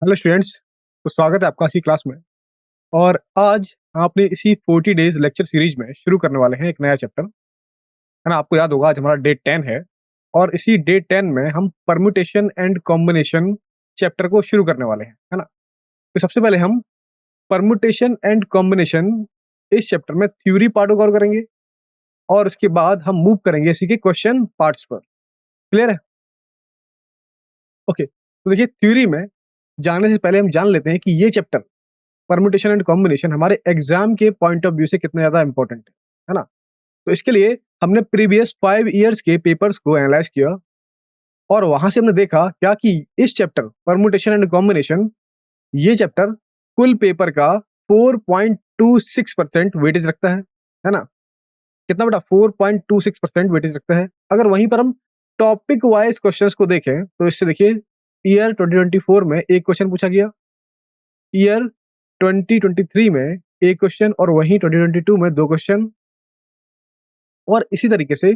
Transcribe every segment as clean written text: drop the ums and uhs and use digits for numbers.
Hello students. तो स्वागत है आपका इसी क्लास में। और आज आपने इसी 40 डेज लेक्चर सीरीज में शुरू करने वाले हैं एक नया चैप्टर, है ना। आपको याद होगा आज हमारा डे 10 है और इसी डे 10 में हम परम्यूटेशन एंड कॉम्बिनेशन चैप्टर को शुरू करने वाले हैं, है ना। तो सबसे पहले हम परम्यूटेशन एंड कॉम्बिनेशन इस चैप्टर में थ्योरी पार्ट को कवर करेंगे और उसके बाद हम मूव करेंगे इसी के क्वेश्चन पार्ट्स पर। क्लियर है? ओके, तो देखिए थ्योरी में जाने से पहले हम जान लेते हैं कि ये चैप्टर परम्यूटेशन एंड कॉम्बिनेशन हमारे एग्जाम के पॉइंट ऑफ व्यू से कितना ज्यादा इंपॉर्टेंट है ना। तो इसके लिए हमने प्रीवियस 5 इयर्स के पेपर्स को एनालाइज किया और वहां से हमने देखा क्या कि इस चैप्टर परम्यूटेशन एंड कॉम्बिनेशन ये चैप्टर कुल पेपर का 4.26% वेटेज रखता है ना। कितना बेटा? 4.26% वेटेज रखता है। अगर वहीं पर हम टॉपिक वाइज क्वेश्चंस को देखें तो इससे देखिए ईयर 2024 में एक क्वेश्चन पूछा गया, ईयर 2023 में एक क्वेश्चन और वहीं 2022 में दो क्वेश्चन, और इसी तरीके से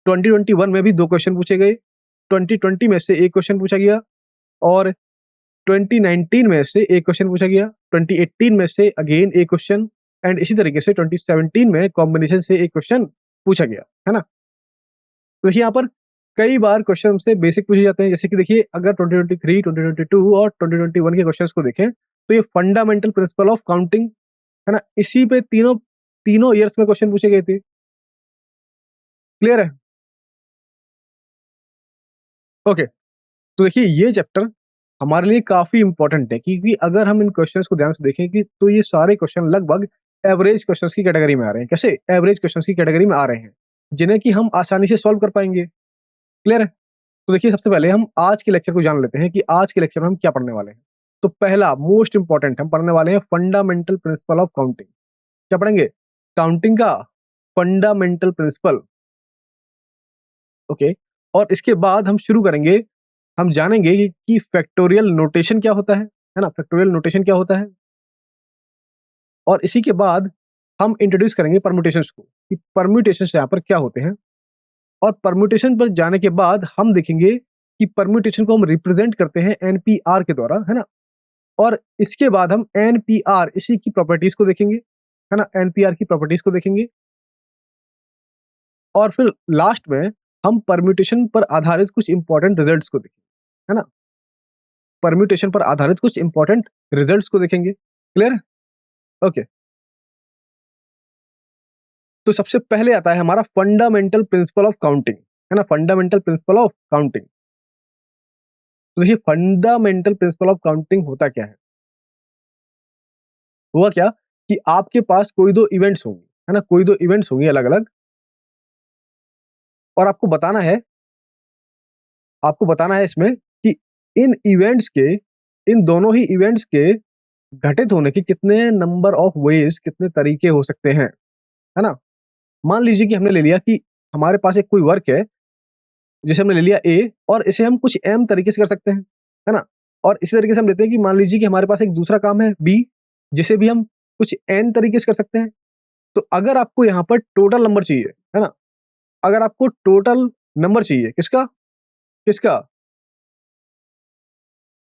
2021 में भी दो क्वेश्चन पूछे गए। 2020 में से एक क्वेश्चन पूछा गया और 2019 में से एक क्वेश्चन पूछा गया, 2018 में से अगेन एक क्वेश्चन एंड इसी तरीके से 2017 में कॉम्बिनेशन से एक क्वेश्चन पूछा गया, है ना। तो देखिए यहाँ पर कई बार क्वेश्चन से बेसिक पूछे जाते हैं, जैसे कि देखिए अगर 2023, 2022 और 2021 के क्वेश्चंस को देखें तो ये फंडामेंटल प्रिंसिपल ऑफ काउंटिंग, है ना, इसी पे तीनों तीनों ईयर्स में क्वेश्चन पूछे गए थे। क्लियर है? ओके, तो देखिए ये चैप्टर हमारे लिए काफी इंपॉर्टेंट है क्योंकि अगर हम इन क्वेश्चंस को ध्यान से देखें कि तो ये सारे क्वेश्चन लगभग एवरेज क्वेश्चंस की कैटेगरी में आ रहे हैं। कैसे एवरेज क्वेश्चंस की कैटेगरी में आ रहे हैं जिन्हें कि हम आसानी से सॉल्व कर पाएंगे। क्लियर है? तो देखिए सबसे पहले हम आज के लेक्चर को जान लेते हैं कि आज के लेक्चर में हम क्या पढ़ने वाले हैं। तो पहला मोस्ट इंपॉर्टेंट हम पढ़ने वाले हैं फंडामेंटल प्रिंसिपल ऑफ काउंटिंग। क्या पढ़ेंगे? काउंटिंग का फंडामेंटल प्रिंसिपल। ओके, और इसके बाद हम शुरू करेंगे, हम जानेंगे कि फैक्टोरियल नोटेशन क्या होता है ना, फैक्टोरियल नोटेशन क्या होता है। और इसी के बाद हम इंट्रोड्यूस करेंगे परम्यूटेशंस को कि परम्यूटेशंस यहाँ पर क्या होते हैं। और परम्यूटेशन पर जाने के बाद हम देखेंगे कि परम्यूटेशन को हम रिप्रेजेंट करते हैं एनपीआर के द्वारा, है ना। और इसके बाद हम एनपीआर इसी की प्रॉपर्टीज को देखेंगे, है ना, एनपीआर की प्रॉपर्टीज को देखेंगे। और फिर लास्ट में हम परम्यूटेशन पर आधारित कुछ इंपॉर्टेंट रिजल्ट्स को देखेंगे, है ना, परम्यूटेशन पर आधारित कुछ इंपॉर्टेंट रिजल्ट्स को देखेंगे। क्लियर है? ओके, तो सबसे पहले आता है हमारा फंडामेंटल प्रिंसिपल ऑफ काउंटिंग, है ना, फंडामेंटल प्रिंसिपल ऑफ काउंटिंग। तो देखिए फंडामेंटल प्रिंसिपल ऑफ काउंटिंग होता क्या है? हुआ क्या कि आपके पास कोई दो इवेंट्स होंगे, है ना, कोई दो इवेंट्स होंगे अलग अलग, और आपको बताना है इसमें कि इन इवेंट्स के, इन दोनों ही इवेंट्स के घटित होने के कितने नंबर ऑफ वेज, कितने तरीके हो सकते हैं, है ना। मान लीजिए कि हमने ले लिया कि हमारे पास एक कोई वर्क है जिसे हमने ले लिया ए और इसे हम कुछ एम तरीके से कर सकते हैं, है ना। और इसी तरीके से हम लेते हैं कि मान लीजिए कि हमारे पास एक दूसरा काम है बी जिसे भी हम कुछ एन तरीके से कर सकते हैं। तो अगर आपको यहाँ पर टोटल नंबर चाहिए, है ना, अगर आपको टोटल नंबर चाहिए किसका किसका,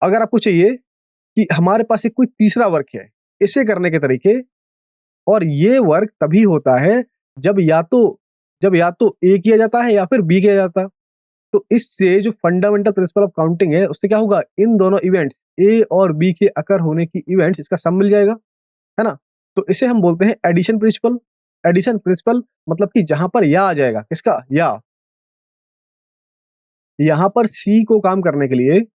अगर आपको चाहिए कि हमारे पास एक कोई तीसरा वर्क है इसे करने के तरीके, और ये वर्क तभी होता है जब या तो ए किया जाता है या फिर बी किया जाता है। तो इससे जो फंडामेंटल प्रिंसिपल ऑफ काउंटिंग है उससे क्या होगा, इन दोनों इवेंट्स ए और बी के अकर होने की इवेंट्स इसका सम मिल जाएगा, है ना। तो इसे हम बोलते हैं एडिशन प्रिंसिपल। एडिशन प्रिंसिपल मतलब कि जहां पर या आ जाएगा किसका, या, यहां पर सी को काम करने के लिए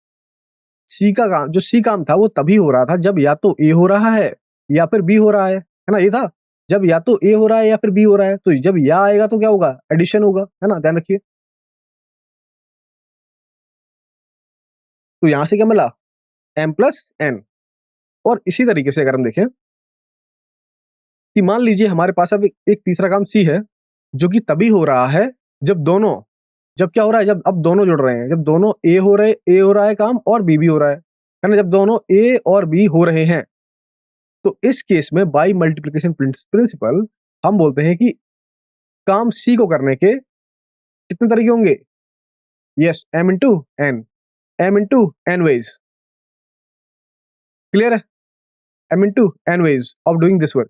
सी का काम, जो सी काम था वो तभी हो रहा था जब या तो ए हो रहा है या फिर बी हो रहा है ना, ये था जब या तो ए हो रहा है या फिर बी हो रहा है। तो जब या आएगा तो क्या होगा, एडिशन होगा, है ना, ध्यान रखिए। तो यहां से क्या मिला, एम प्लस एन। और इसी तरीके से अगर हम देखें कि मान लीजिए हमारे पास अब एक तीसरा काम सी है जो कि तभी हो रहा है जब दोनों, जब क्या हो रहा है, जब अब दोनों जुड़ रहे हैं, जब दोनों ए हो रहा है काम और बी भी हो रहा है ना, जब दोनों ए और बी हो रहे हैं। तो इस केस में बाई मल्टीप्लीकेशन प्रिंसिपल हम बोलते हैं कि काम सी को करने के कितने तरीके होंगे, yes, M into N, M into N ways. Clear है? m into n ways of doing this work.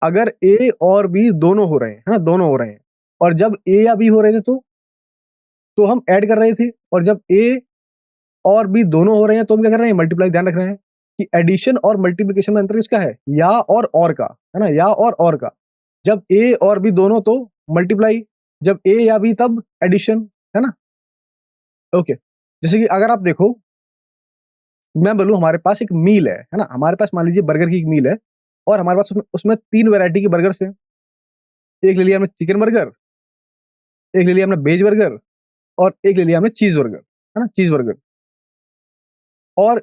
अगर a और b दोनों हो रहे हैं, है ना, दोनों हो रहे हैं, और जब a या b हो रहे थे तो हम ऐड कर रहे थे, और जब a और b दोनों हो रहे हैं तो हम क्या कर रहे हैं, मल्टीप्लाई। ध्यान रख रहे हैं कि एडिशन और मल्टीप्लिकेशन में अंतर किसका है, या और का, है ना, या और का। जब a और b दोनों तो मल्टीप्लाई, जब a या b तब एडिशन, है ना। ओके, जैसे कि अगर आप देखो, मैं बोलूं हमारे पास एक मील है ना, हमारे पास मान लीजिए बर्गर की एक मील है, और हमारे पास उसमें 3 वैरायटी के बर्गर हैं। एक ले लिया हमने चिकन बर्गर, एक ले लिया हमने वेज बर्गर, और एक ले लिया हमने चीज बर्गर, है ना, चीज बर्गर। और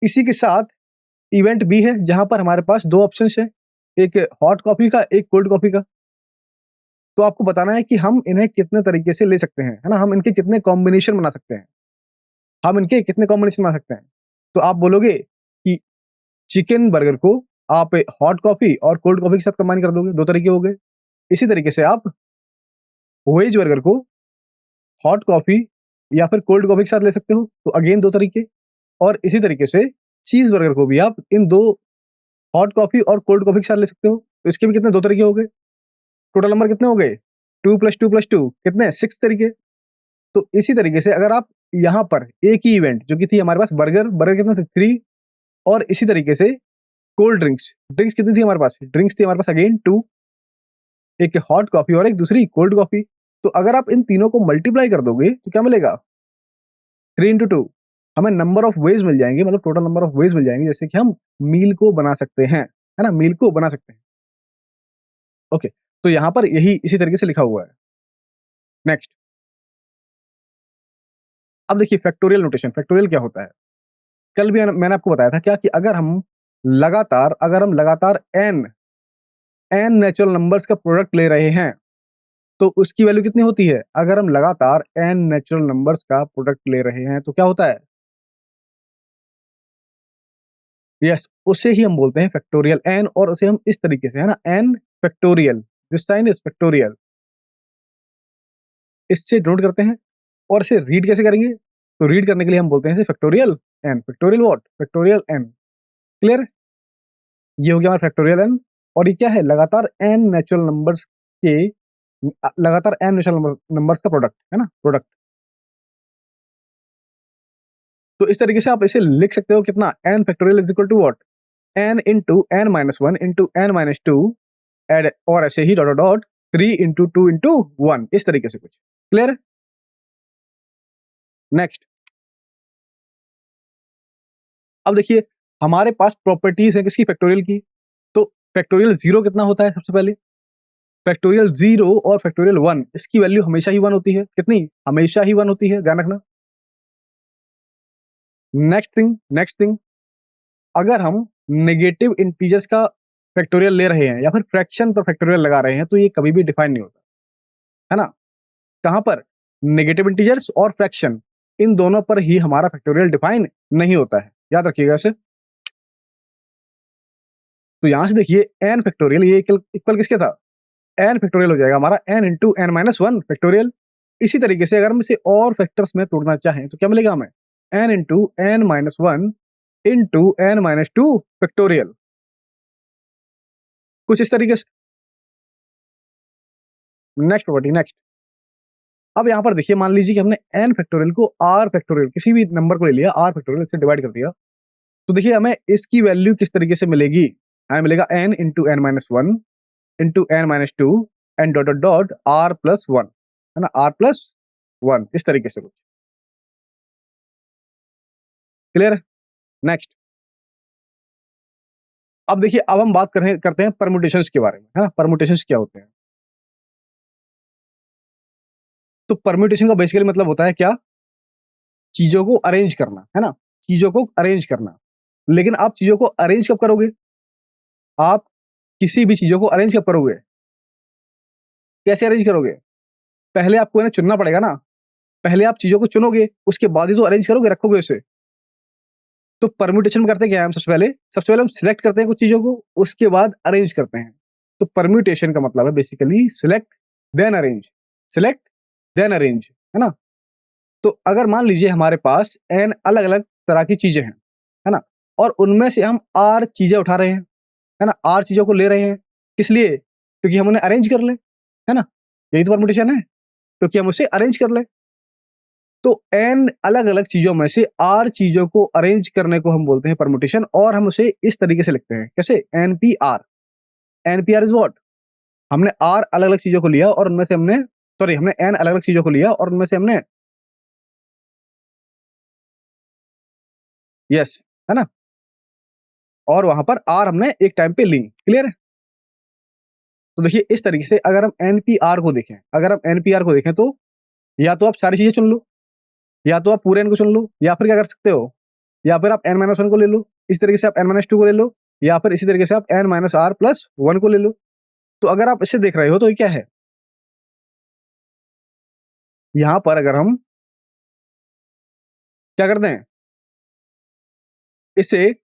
इसी के साथ इवेंट भी है जहां पर हमारे पास 2 ऑप्शंस है, एक हॉट कॉफी का, एक कोल्ड कॉफी का। तो आपको बताना है कि हम इन्हें कितने तरीके से ले सकते हैं, है ना, हम इनके कितने कॉम्बिनेशन बना सकते हैं, हम इनके कितने कॉम्बिनेशन बना सकते हैं। तो आप बोलोगे कि चिकन बर्गर को आप हॉट कॉफी और कोल्ड कॉफी के साथ कंबाइन कर दोगे, 2 तरीके हो गए। इसी तरीके से आप वेज बर्गर को हॉट कॉफी या फिर कोल्ड कॉफी के साथ ले सकते हो, तो अगेन 2 तरीके। और इसी तरीके से चीज बर्गर को भी आप इन 2 हॉट कॉफी और कोल्ड कॉफी के साथ ले सकते हो, तो इसके भी कितने, 2 तरीके हो गए। टोटल नंबर कितने हो गए, 2 + 2 + 2 कितने, 6 तरीके। तो इसी तरीके से अगर आप यहाँ पर एक ही इवेंट जो कि थी हमारे पास बर्गर, बर्गर कितने थे, 3। और इसी तरीके से कोल्ड ड्रिंक्स, ड्रिंक्स कितनी थी हमारे पास, ड्रिंक्स थी हमारे पास अगेन 2, एक हॉट कॉफी और एक दूसरी कोल्ड कॉफी। तो अगर आप इन तीनों को मल्टीप्लाई कर दोगे तो क्या मिलेगा, 3 × 2, हमें नंबर ऑफ वेज मिल जाएंगे, मतलब टोटल नंबर ऑफ वेज मिल जाएंगे, जैसे कि हम मील को बना सकते हैं, है ना, मील को बना सकते हैं। ओके, तो यहाँ पर यही इसी तरीके से लिखा हुआ है। नेक्स्ट, अब देखिए फैक्टोरियल नोटेशन। फैक्टोरियल क्या होता है, कल भी मैंने आपको बताया था क्या, कि अगर हम लगातार n नेचुरल नंबर्स का प्रोडक्ट ले रहे हैं तो उसकी वैल्यू कितनी होती है। अगर हम लगातार n नेचुरल नंबर्स का प्रोडक्ट ले रहे हैं तो क्या होता है, यस, उसे ही हम बोलते हैं फैक्टोरियल n। और उसे हम इस तरीके से, है ना, n factorial, this sign is factorial, इससे नोट करते हैं। और इसे रीड कैसे करेंगे, तो रीड करने के लिए हम बोलते हैं factorial n, factorial what, factorial n। Clear, ये हो गया हमारा फैक्टोरियल n। और ये क्या है, लगातार n नेचुरल नंबर्स के, लगातार n नेचुरल नंबर्स का प्रोडक्ट, है ना, प्रोडक्ट। तो इस तरीके से आप इसे लिख सकते हो, कितना, n factorial is equal to what, n into n minus 1 into n minus 2 and, और ऐसे ही dot dot dot 3 into 2 into 1, इस तरीके से कुछ। क्लियर है? नेक्स्ट, अब देखिए हमारे पास प्रॉपर्टीज है किसकी, फैक्टोरियल की। तो फैक्टोरियल 0 कितना होता है, सबसे पहले फैक्टोरियल 0 और फैक्टोरियल 1, इसकी वैल्यू हमेशा ही 1 होती है। कितनी, हमेशा ही 1 होती है, ध्यान रखना। नेक्स्ट थिंग, अगर हम नेगेटिव इंटीजर्स का फैक्टोरियल ले रहे हैं या फिर फ्रैक्शन पर फैक्टोरियल लगा रहे हैं तो ये कभी भी डिफाइन नहीं होता, है ना। कहां पर, नेगेटिव इंटीजर्स और फ्रैक्शन, इन दोनों पर ही हमारा फैक्टोरियल डिफाइन नहीं होता है, याद रखिएगा इसे। तो यहां से देखिए n फैक्टोरियल ये इक्वल किसके था, n फैक्टोरियल हो जाएगा हमारा n into n minus 1 factorial. इसी तरीके से अगर हम इसे और फैक्टर्स में तोड़ना चाहें तो क्या मिलेगा हमें, n into n minus 1 into n minus 2 factorial, कुछ इस तरीके से। नेक्स्ट प्रॉपर्टी, नेक्स्ट, अब यहाँ पर देखिए मान लीजिए कि हमने n फैक्टोरियल को r फैक्टोरियल, किसी भी नंबर को ले लिया, r फैक्टोरियल से डिवाइड कर दिया, तो देखिए हमें इसकी वैल्यू किस तरीके से मिलेगी, हमें मिलेगा n into n minus 1 into n minus 2 and dot dot dot r plus 1, है ना, r प्लस 1, इस तरीके से कुछ। क्लियर, नेक्स्ट, अब देखिए अब हम बात करते हैं परम्यूटेशंस के बारे में, है ना, परम्यूटेशंस क्या होते हैं। तो परम्यूटेशन का बेसिकली मतलब होता है क्या, चीजों को अरेंज करना, है ना, चीजों को अरेंज करना। लेकिन आप चीजों को अरेंज कब करोगे, आप किसी भी चीजों को अरेंज कब करोगे, कैसे अरेंज करोगे, पहले आपको इन्हें चुनना पड़ेगा ना, पहले आप चीजों को चुनोगे उसके बाद ही तो अरेंज करोगे, रखोगे उसे। तो परम्यूटेशन में करते क्या है, हम सबसे पहले हम सिलेक्ट करते हैं कुछ चीजों को, उसके बाद अरेंज करते हैं। तो परम्यूटेशन का मतलब है basically select then arrange, select then arrange, है ना। तो अगर मान लीजिए हमारे पास n अलग अलग तरह की चीजें हैं, है ना, और उनमें से हम आर चीजें उठा रहे हैं, है ना, आर चीजों को ले रहे हैं। किस लिए? क्योंकि हम उन्हें अरेंज कर ले, है ना, यही तो परमुटेशन है, क्योंकि हम उसे अरेंज कर ले। तो एन अलग अलग चीजों में से आर चीजों को अरेंज करने को हम बोलते हैं परमुटेशन, और हम उसे इस तरीके से लिखते हैं, कैसे? एनपीआर। NPR is what? हमने आर अलग अलग चीजों को लिया और उनमें से हमने, सॉरी, हमने एन अलग अलग चीजों को लिया और उनमें से हमने, यस, है ना, और वहां पर आर हमने एक टाइम पे ली। क्लियर है? तो देखिए इस तरीके से अगर हम एनपीआर को देखें, अगर हम एनपीआर को देखें, तो या तो आप सारी चीजें चुन लो, या तो आप पूरे एन को चुन लो, या फिर क्या कर सकते हो, या फिर आप एन माइनस वन को ले लो, इस तरीके से आप एन माइनस टू को ले लो, या फिर इसी तरीके से आप N minus R plus one को ले लो। तो अगर आप इसे देख रहे हो तो ये क्या है, यहां पर अगर हम क्या करते हैं, इसे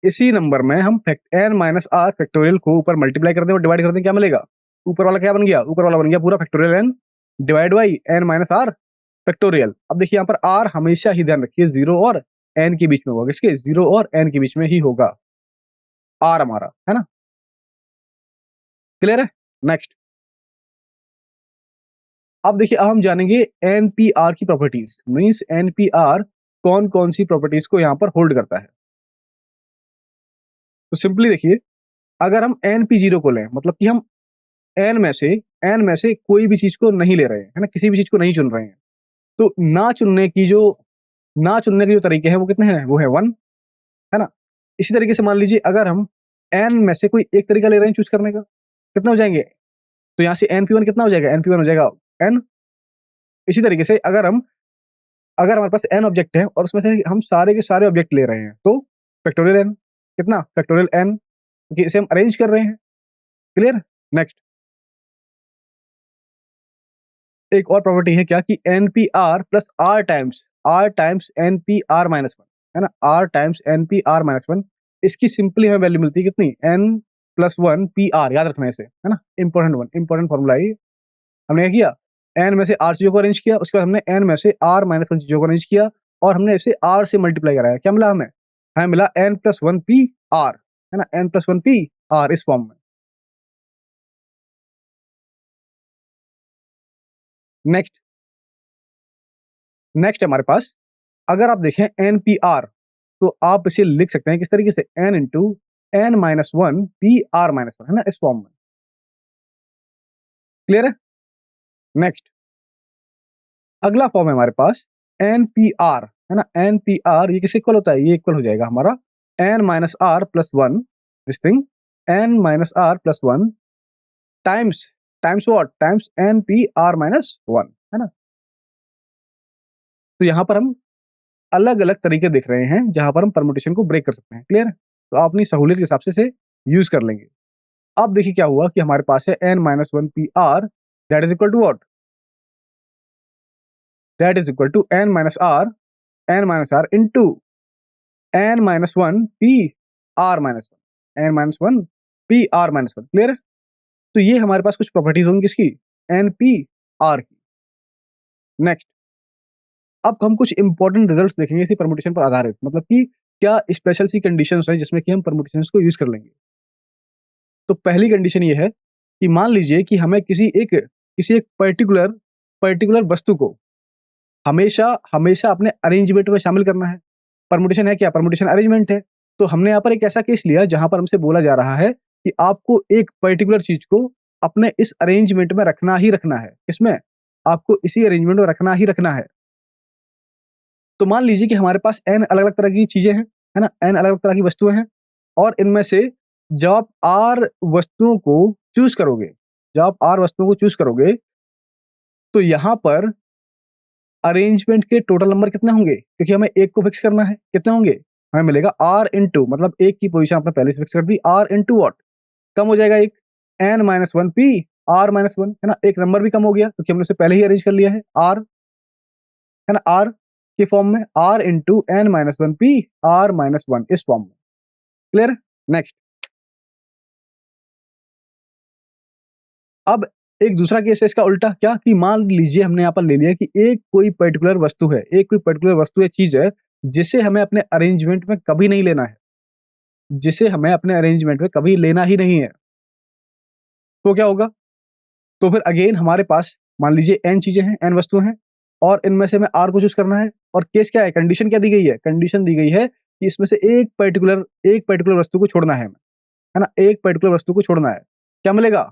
इसी नंबर में हम एन माइनस आर फैक्टोरियल को ऊपर मल्टीप्लाई कर दें और डिवाइड कर दें, क्या मिलेगा? ऊपर वाला क्या बन गया? ऊपर वाला बन गया पूरा factorial N divide by N minus R factorial. अब देखिए यहाँ पर आर हमेशा ही ध्यान रखिए जीरो और एन के बीच में होगा, किसके? जीरो और एन के बीच में ही होगा आर हमारा, है ना? क्लियर है? नेक्स्ट, अब देखिए, अब हम जानेंगे एनपीआर की प्रॉपर्टीज, मींस एनपीआर कौन कौन सी प्रॉपर्टीज को यहाँ पर होल्ड करता है। तो सिंपली देखिए, अगर हम एनपी0 को लें, मतलब कि हम एन में से कोई भी चीज को नहीं ले रहे हैं, है ना, किसी भी चीज को नहीं चुन रहे हैं, तो ना चुनने के जो तरीके हैं वो कितने हैं? वो है 1, है ना। इसी तरीके से मान लीजिए अगर हम एन में से कोई एक तरीका ले रहे हैं चूज करने का, कितना हो जाएंगे? तो यहाँ से एनपी1 कितना हो जाएगा? एनपी1 हो जाएगा एन। इसी तरीके से अगर हमारे पास एन ऑब्जेक्ट है और उसमें से हम सारे के सारे ऑब्जेक्ट ले रहे हैं, तो फैक्टोरियल एन, कितना? फैक्टोरियल एन, क्योंकि इसे हम अरेंज कर रहे हैं। क्लियर? नेक्स्ट, एक और प्रॉपर्टी है क्या, कि NPR plus R times NPR minus one, है ना, R times NPR minus one. इसकी सिंपली हमें वैल्यू मिलती है कितनी? N plus one P R, याद रखना है इसे, है ना, इंपॉर्टेंट फॉर्मूला है। हमने क्या किया? एन में से आर चीजों को अरेंज किया, उसके बाद हमने एन में से आर माइनस वन चीजों को अरेंज किया, और हमने इसे आर से मल्टीप्लाई कराया। क्या मिला हमें? हमें मिला N plus one P R, है ना, N plus one P R, इस फॉर्म में। नेक्स्ट नेक्स्ट हमारे पास, अगर आप देखें एन पी आर, तो आप इसे लिख सकते हैं किस तरीके से? N into N minus one P R minus one, है ना, इस फॉर्म में। क्लियर है? नेक्स्ट, अगला फॉर्म है हमारे पास एन पी आर, है ना, एन पी आर, ये किस इक्वल होता है? ये इक्वल हो जाएगा हमारा N minus R plus one, this thing, N minus R plus one times times what? Times N P R minus one, है ना। तो यहां पर हम अलग अलग तरीके देख रहे हैं जहां पर हम परमुटेशन को ब्रेक कर सकते हैं। क्लियर? तो आप अपनी सहूलियत के हिसाब से इसे यूज कर लेंगे। अब देखिए क्या हुआ कि हमारे पास है N minus one P R, that is equal to what? That is equal to N minus R into N minus one P R minus one, N minus one P R minus one. Clear है? तो ये हमारे पास कुछ properties होंगी किसकी? N P R की। Next, अब हम कुछ इंपॉर्टेंट रिजल्ट्स देखेंगे इसी परमुटेशन पर आधारित, मतलब कि क्या स्पेशल सी कंडीशंस हैं जिसमें कि हम परमुटेशन को यूज कर लेंगे। तो पहली कंडीशन ये है कि मान लीजिए कि हमें किसी एक पर्टिकुलर वस्तु को हमेशा हमेशा अपने अरेंजमेंट में शामिल करना है। परमुटेशन है क्या? परमुटेशन अरेंजमेंट है। तो हमने यहाँ पर एक ऐसा केस लिया जहां पर हमसे बोला जा रहा है कि आपको एक पर्टिकुलर चीज को अपने इस अरेंजमेंट में रखना ही रखना है। इसमें आपको इसी अरेंजमेंट में रखना ही रखना है। तो मान लीजिए कि हमारे पास एन अलग अलग तरह की चीजें हैं, है ना, एन अलग अलग तरह की वस्तुएं हैं, और इनमें से जब आप आर वस्तुओं को चूज करोगे जब आप आर वस्तुओं को चूज करोगे, तो यहां पर अरेंजमेंट के टोटल नंबर कितने होंगे? क्योंकि हमें एक को फिक्स करना है, कितने होंगे? हमें मिलेगा आर इंटू, मतलब एक की पोजीशन आपने पहले से फिक्स कर दी, आर इंटू वॉट? कम हो जाएगा एक, N minus one P R minus one, है ना, एक नंबर भी कम हो गया क्योंकि हमने उसे पहले ही अरेंज कर लिया है, आर, है ना, आर के फॉर्म में, R into N minus one P R minus one, इस फॉर्म में। क्लियर? नेक्स्ट, अब एक दूसरा केस है इसका उल्टा, क्या कि मान लीजिए हमने यहाँ पर ले लिया कि एक कोई पर्टिकुलर वस्तु है, चीज है जिसे हमें अपने अरेंजमेंट में कभी नहीं लेना है, जिसे हमें अपने अरेंजमेंट में कभी लेना ही नहीं है। तो क्या होगा? तो फिर अगेन हमारे पास मान लीजिए n चीजें हैं, n वस्तुएं हैं, और इनमें से हमें r को चूज करना है। और केस क्या है? कंडीशन क्या दी गई है? कंडीशन दी गई है कि इसमें से एक पर्टिकुलर वस्तु को छोड़ना है हमें, है ना? एक पर्टिकुलर वस्तु को छोड़ना है। क्या मिलेगा?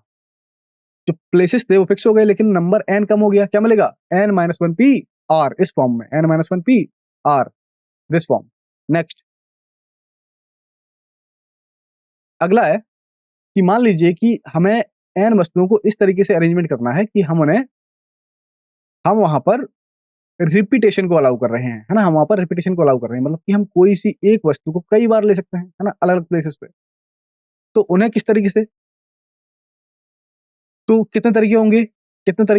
जो प्लेसेस थे वो फिक्स हो गए, लेकिन नंबर n कम हो गया। क्या मिलेगा? n-1 p r, इस फॉर्म में n-1 p r, this form. Next, अगला है कि मान लीजिए कि हमें n वस्तुओं को इस तरीके से अरेंजमेंट करना है कि हम वहां पर रिपीटेशन को अलाउ कर रहे हैं, है ना? हम वहां पर रिपीटेशन को अलाउ कर रहे हैं, मतलब कि हम कोई सी एक वस्तु को कई बार ले सकते हैं, है ना? अलग अलग प्लेसेस पे। तो उन्हें किस तरीके से? तो कितने तरीके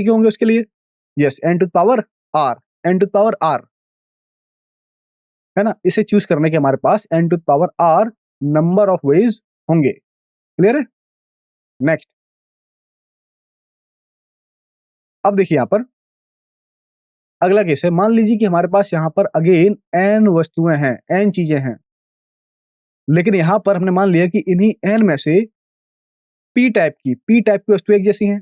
होंगे उसके लिए? Yes, n to power r, n to power r, है ना? इसे चूज करने के हमारे पास n to power r number of ways होंगे। क्लियर है? नेक्स्ट, अब देखिए यहां पर अगला केस है। मान लीजिए कि हमारे पास यहां पर अगेन n वस्तुएं हैं, n चीजें हैं, लेकिन यहां पर हमने मान लिया कि इन्हीं n में से p टाइप की वस्तु एक जैसी हैं,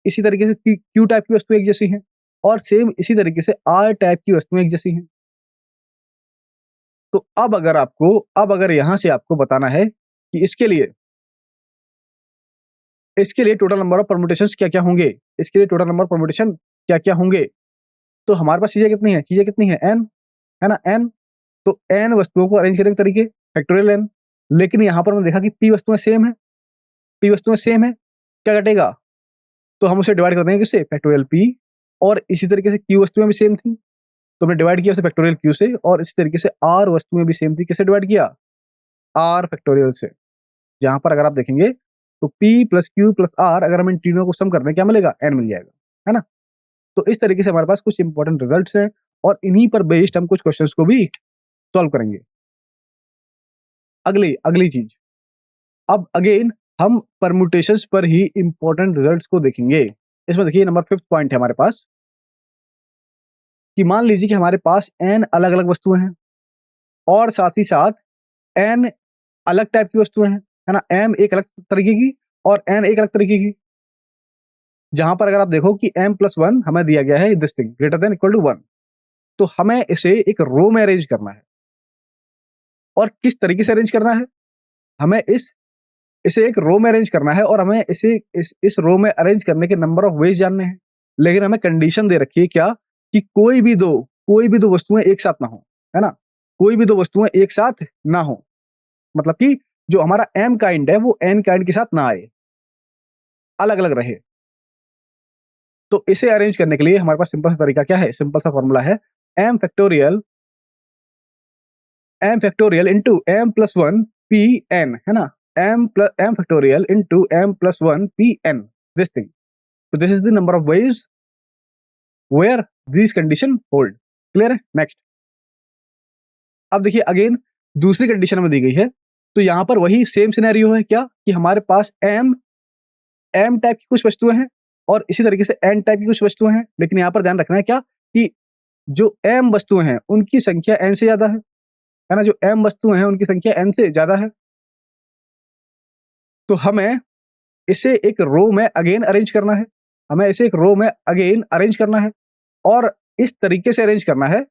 इसी तरीके से q टाइप की वस्तु एक जैसी हैं, और सेम इसी तरीके से r टाइप की वस्तुएं एक जैसी हैं। तो अब अगर यहां से आपको बताना है कि इसके लिए टोटल नंबर ऑफ परम्यूटेशंस क्या-क्या होंगे, इसके लिए टोटल नंबर ऑफ परम्यूटेशन क्या-क्या होंगे, तो हमारे पास चीजें कितनी है? n, है ना? n। तो n वस्तुओं को अरेंज करने के तरीके फैक्टोरियल n, लेकिन यहां पर हमने देखा कि p वस्तुएं सेम है। क्या घटेगा? तो हम उसे डिवाइड कर देंगे किससे? Factorial p। और इसी तरीके से q वस्तुएं भी सेम थी, तो हमने डिवाइड किया उसे फैक्टोरियल q से, और इसी तरीके से r वस्तुएं भी सेम थी, किससे डिवाइड किया? r फैक्टोरियल से। जहां पर अगर आप देखेंगे तो p plus q plus r, अगर हम इन तीनों को सम कर दें क्या मिलेगा? n मिल जाएगा, है ना? तो इस तरीके से हमारे पास कुछ इंपॉर्टेंट रिजल्ट्स हैं, और इन्हीं पर बेस्ड हम कुछ क्वेश्चंस को भी सॉल्व करेंगे। अगली चीज, अब अगेन हम परम्यूटेशंस पर ही इंपॉर्टेंट रिजल्ट्स को देखेंगे। इसमें देखिए नंबर 5th पॉइंट है हमारे पास कि मान लीजिए कि हमारे पास n अलग अलग वस्तुएं हैं, और साथ ही साथ n अलग टाइप की वस्तुएं हैं, है ना? m एक अलग तरीके की और n एक अलग तरीके की। जहां पर अगर आप देखो कि m+1 हमें दिया गया है this thing greater than equal to 1, तो हमें इसे एक रो में अरेंज करना है। और किस तरीके से अरेंज करना है? हमें इसे एक रो में अरेंज करना है, और हमें इस रो में अरेंज करने के नंबर ऑफ वेज जानने हैं। लेकिन हमें कंडीशन दे रखी है क्या? कि कोई भी दो वस्तुएं एक साथ ना हो, है ना? कोई भी दो वस्तुएं एक साथ ना हो, मतलब कि जो हमारा m काइंड है वो n काइंड के साथ ना आए, अलग अलग रहे। तो इसे अरेंज करने के लिए हमारे पास सिंपल सा तरीका क्या है? सिंपल सा फॉर्मूला है m factorial into m+1 pn, है ना? m factorial into m+1 pn, this thing. तो this is the number of ways where this condition hold. Clear है? नेक्स्ट, अब देखिए अगेन दूसरी कंडीशन में दी गई है, तो यहां पर वही सेम सिनेरियो है क्या? कि हमारे पास m टाइप की कुछ वस्तुएं हैं, और इसी तरीके से n टाइप की कुछ वस्तुएं हैं, लेकिन यहां पर ध्यान रखना है क्या? कि जो m वस्तुएं हैं उनकी संख्या n से ज्यादा है ना? जो m वस्तुएं हैं उनकी संख्या n से ज्यादा है। तो हमें इसे एक रो में अगेन अरेंज करना है, और इस तरीके से अरेंज करना है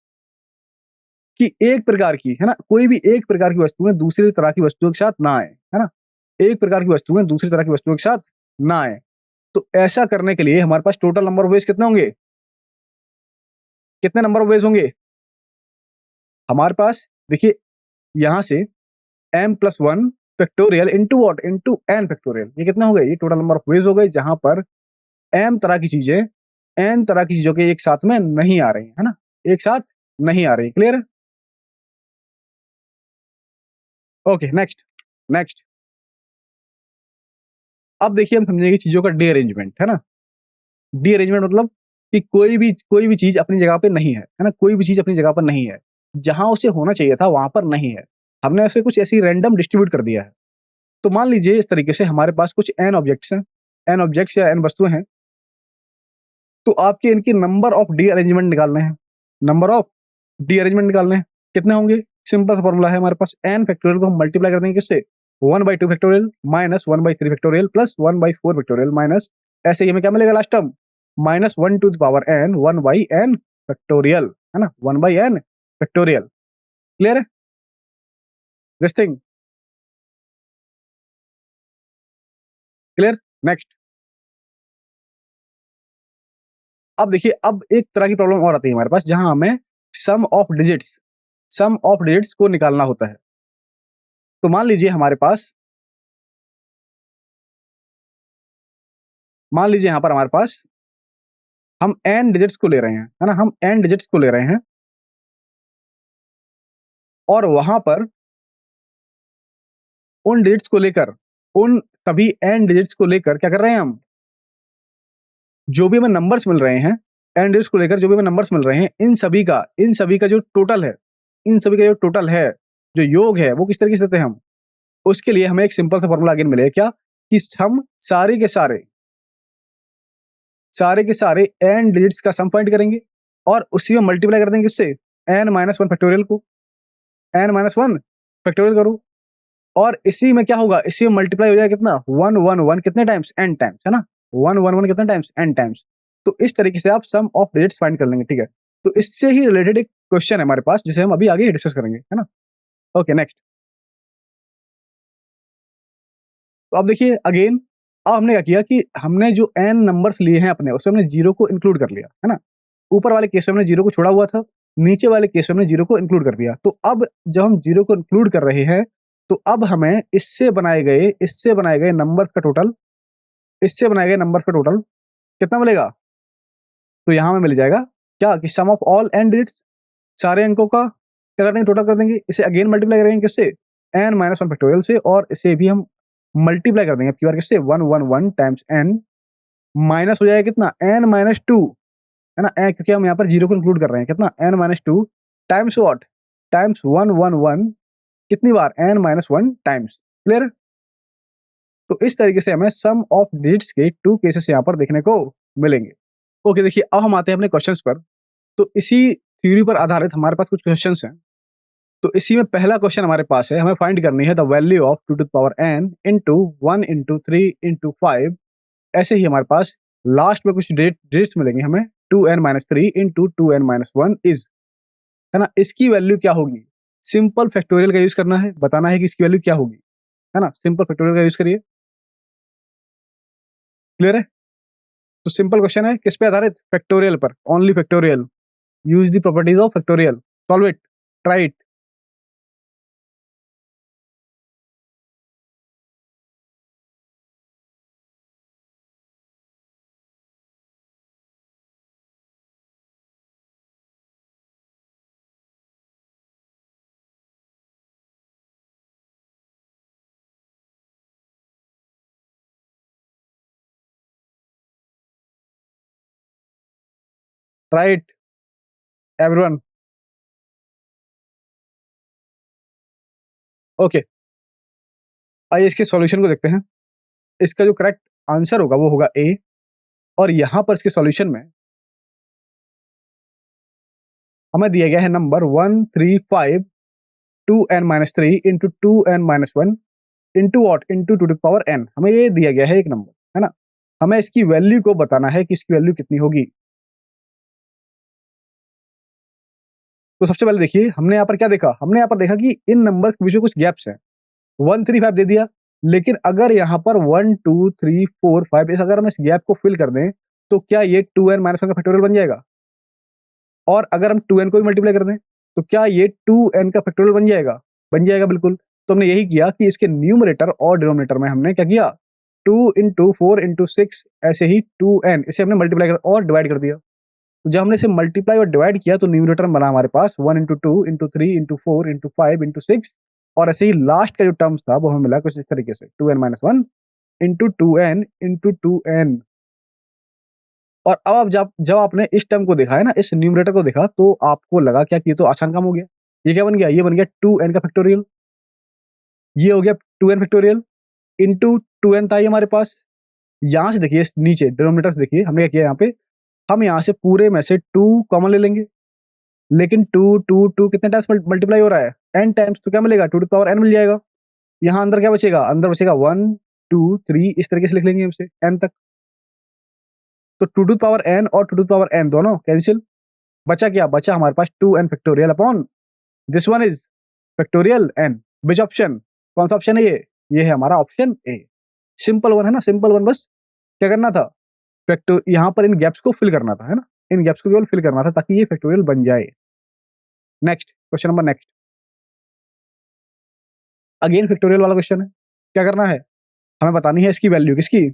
कि एक प्रकार की, है ना, कोई भी एक प्रकार की वस्तुएं दूसरी तरह की वस्तुओं के साथ ना आए, है ना? एक प्रकार की वस्तुएं दूसरी तरह की वस्तुओं के साथ ना आए। तो ऐसा करने के लिए हमारे पास टोटल नंबर ऑफ वेज कितने होंगे? कितने नंबर ऑफ वेज होंगे हमारे पास? देखिए यहां से m+1 factorial into what? Into n factorial. ये कितना हो गए? ये टोटल नंबर ऑफ वेज हो गए, जहां पर m तरह की चीजें n तरह की चीजों के एक साथ में नहीं आ रही, है ना? एक साथ नहीं आ रही। क्लियर है? ओके, नेक्स्ट, अब देखिए हम समझेंगे चीजों का डी अरेंजमेंट, है ना? डी अरेंजमेंट मतलब कि कोई भी चीज अपनी जगह पे नहीं है ना? कोई भी चीज अपनी जगह पर नहीं है, जहां उसे होना चाहिए था वहां पर नहीं है। हमने उसे कुछ ऐसी रैंडम डिस्ट्रीब्यूट कर दिया है। तो मान लीजिए इस तरीके से हमारे पास कुछ n ऑब्जेक्ट्स हैं, n ऑब्जेक्ट्स या n वस्तुएं हैं, तो आपके इनके नंबर ऑफ डी अरेंजमेंट निकालने हैं। नंबर ऑफ डी अरेंजमेंट निकालने हैं, कितने होंगे? सिंपल सा फॉर्मूला है हमारे पास, n फैक्टोरियल को हम मल्टीप्लाई कर देंगे किससे, 1/2 factorial minus 1/3 factorial plus 1/4 factorial minus, ऐसे ही हमें क्या मिलेगा last term, minus 1 to the power n 1/n factorial, है ना, 1/n फैक्टोरियल। क्लियर है दिस थिंग, क्लियर। नेक्स्ट, अब देखिए, अब एक तरह की प्रॉब्लम और आती है हमारे पास, जहां हमें सम ऑफ डिजिट्स को निकालना होता है। तो मान लीजिए यहां पर हमारे पास हम n डिजिट्स को ले रहे हैं, है ना, हम n डिजिट्स को ले रहे हैं, और वहां पर उन डिजिट्स को लेकर, उन सभी n डिजिट्स को लेकर क्या कर रहे हैं हम, जो भी हमें नंबर्स मिल रहे हैं, n डिजिट्स को लेकर जो भी हमें नंबर्स मिल रहे हैं, इन सभी का जो टोटल है, जो योग है, वो किस तरीके से देते हैं हम, उसके लिए हमें एक सिंपल सा फॉर्मूला अगेन मिलेगा, क्या, कि हम सारे के सारे n डिजिट्स का सम फाइंड करेंगे और उसी में मल्टीप्लाई कर देंगे किससे, n-1 फैक्टोरियल को, n-1 फैक्टोरियल करो, और इसी में क्या होगा, इसी में मल्टीप्लाई हो जाएगा कितना, 1 कितने टाइम्स, n टाइम्स, है ना, 1 कितने टाइम्स, n टाइम्स। तो इस तरीके से आप सम ऑफ डिजिट्स फाइंड कर लेंगे, ठीक है। तो इससे ही रिलेटेड एक क्वेश्चन है हमारे पास, जिसे हम अभी आगे डिस्कस करेंगे, है ना। ओके नेक्स्ट, तो अब देखिए अगेन, अब हमने क्या किया कि हमने जो n नंबर्स लिए हैं अपने, उसमें हमने जीरो को इंक्लूड कर लिया, है ना। ऊपर वाले केस में हमने जीरो को छोड़ा हुआ था, नीचे वाले केस में हमने जीरो को इंक्लूड कर दिया। तो अब जब हम जीरो को इंक्लूड कर रहे हैं, तो अब हमें इससे बनाए गए नंबर्स का टोटल, कितना मिलेगा, तो यहां में मिल जाएगा क्या, कि सम ऑफ ऑल n डिजिट्स, सारे अंकों का क्या कर देंगे, टोटल कर देंगे, इसे अगेन मल्टीप्लाई करेंगे किससे, n-1 फैक्टोरियल से, और इसे भी हम मल्टीप्लाई कर देंगे अब की बार किससे, 1 टाइम्स n, माइनस हो जाएगा कितना, n-2, है ना, क्योंकि हम यहाँ पर जीरो को इंक्लूड कर रहे हैं, कितना, n-2 टाइम्स व्हाट, टाइम्स 1 कितनी बार, n-1 टाइम्स। क्लियर। तो इस तरीके से हमें सम ऑफ डिजिट्स के 2 केसेस यहाँ पर देखने को मिलेंगे। ओके, देखिए अब हम आते हैं अपने क्वेश्चंस पर। तो इसी थ्योरी पर आधारित हमारे पास कुछ क्वेश्चंस हैं। तो इसी में पहला क्वेश्चन हमारे पास है, हमें फाइंड करनी है the value of 2 to the power n into 1 into 3 into 5। ऐसे ही हमारे पास लास्ट में कुछ डिजिट्स मिलेंगे हमें, 2n-3 इंटू 2n-1 इज, है ना, इसकी वैल्यू क्या होगी। सिंपल फैक्टोरियल का यूज करना है, बताना है कि इसकी वैल्यू क्या होगी, है ना, सिंपल फैक्टोरियल का यूज करिए। क्लियर है। तो सिंपल क्वेश्चन है, किस पे आधारित, फैक्टोरियल पर, only factorial, use the properties of factorial, solve it, try it. Try it everyone. Okay, आइए इसके सॉल्यूशन को देखते हैं। इसका जो करेक्ट आंसर होगा वो होगा ए, और यहां पर इसके सॉल्यूशन में हमें दिया गया है number 135 2n-3 into 2n-1 into what, into 2 to power n। हमें ये दिया गया है एक नंबर, है ना, हमें इसकी वैल्यू को बताना है कि इसकी वैल्यू कितनी होगी। तो सबसे पहले देखिए, हमने यहाँ पर क्या देखा, हमने यहाँ पर देखा कि इन नंबर्स के बीच में कुछ गैप्स हैं। 135 दे दिया, लेकिन अगर यहाँ पर 1 2 3 4 5, अगर हम इस गैप को फिल कर दें, तो क्या ये 2n-1 का फैक्टोरियल बन जाएगा। और अगर हम 2n को भी मल्टीप्लाई कर दें, तो क्या ये 2n का फैक्टोरियल बन जाएगा, बिल्कुल। तो हमने यही किया कि इसके न्यूमरेटर और डिनोमिनेटर में हमने क्या किया, 2 इंटू 4 इंटू 6, ऐसे ही 2n, इसे हमने मल्टीप्लाई कर और डिवाइड कर दिया। तो जब हमने इसे मल्टीप्लाई और डिवाइड किया, तो न्यूमरेटर बना हमारे पास 1 into 2 into 3 into 4 into 5 into 6, और ऐसे ही लास्ट का जो टर्म्स था वो हमें मिला कुछ इस तरीके से, 2n-1 into 2n into 2n। और अब जब आपने इस टर्म को देखा है ना, इस न्यूमरेटर को देखा, तो आपको लगा क्या कि ये तो आसान काम हो गया। ये क्या बन गया, ये बन गया 2n का फैक्टोरियल, ये हो गया 2n फैक्टोरियल इंटू 2n था ये हमारे पास। यहां से देखिए नीचे डिनोमिनेटर से देखिए हमने क्या किया, यहाँ पे हम यहाँ से पूरे में से 2 कॉमन ले लेंगे, लेकिन 2 2 2 कितने टाइम्स मल्टीप्लाई हो रहा है, n टाइम्स, तो क्या मिलेगा 2 टू पावर n मिल जाएगा। यहाँ अंदर क्या बचेगा, अंदर बचेगा 1 2 3, इस तरीके से लिख लेंगे हमसे n तक। तो 2 टू पावर n और 2 टू पावर n दोनों कैंसिल, बचा क्या, बचा हमारे पास 2n factorial upon this one is factorial n। Which option, कौन सा ऑप्शन है ये है हमारा ऑप्शन ए। सिंपल वन है ना, सिंपल वन, बस क्या करना था, फैक्टो यहाँ पर इन गैप्स को फिल करना था, है ना, इन गैप्स को केवल फिल करना था ताकि ये फैक्टोरियल बन जाए। Next question number next, again factorial वाला क्वेश्चन है। क्या करना है, हमें बतानी है इसकी वैल्यू किसकी,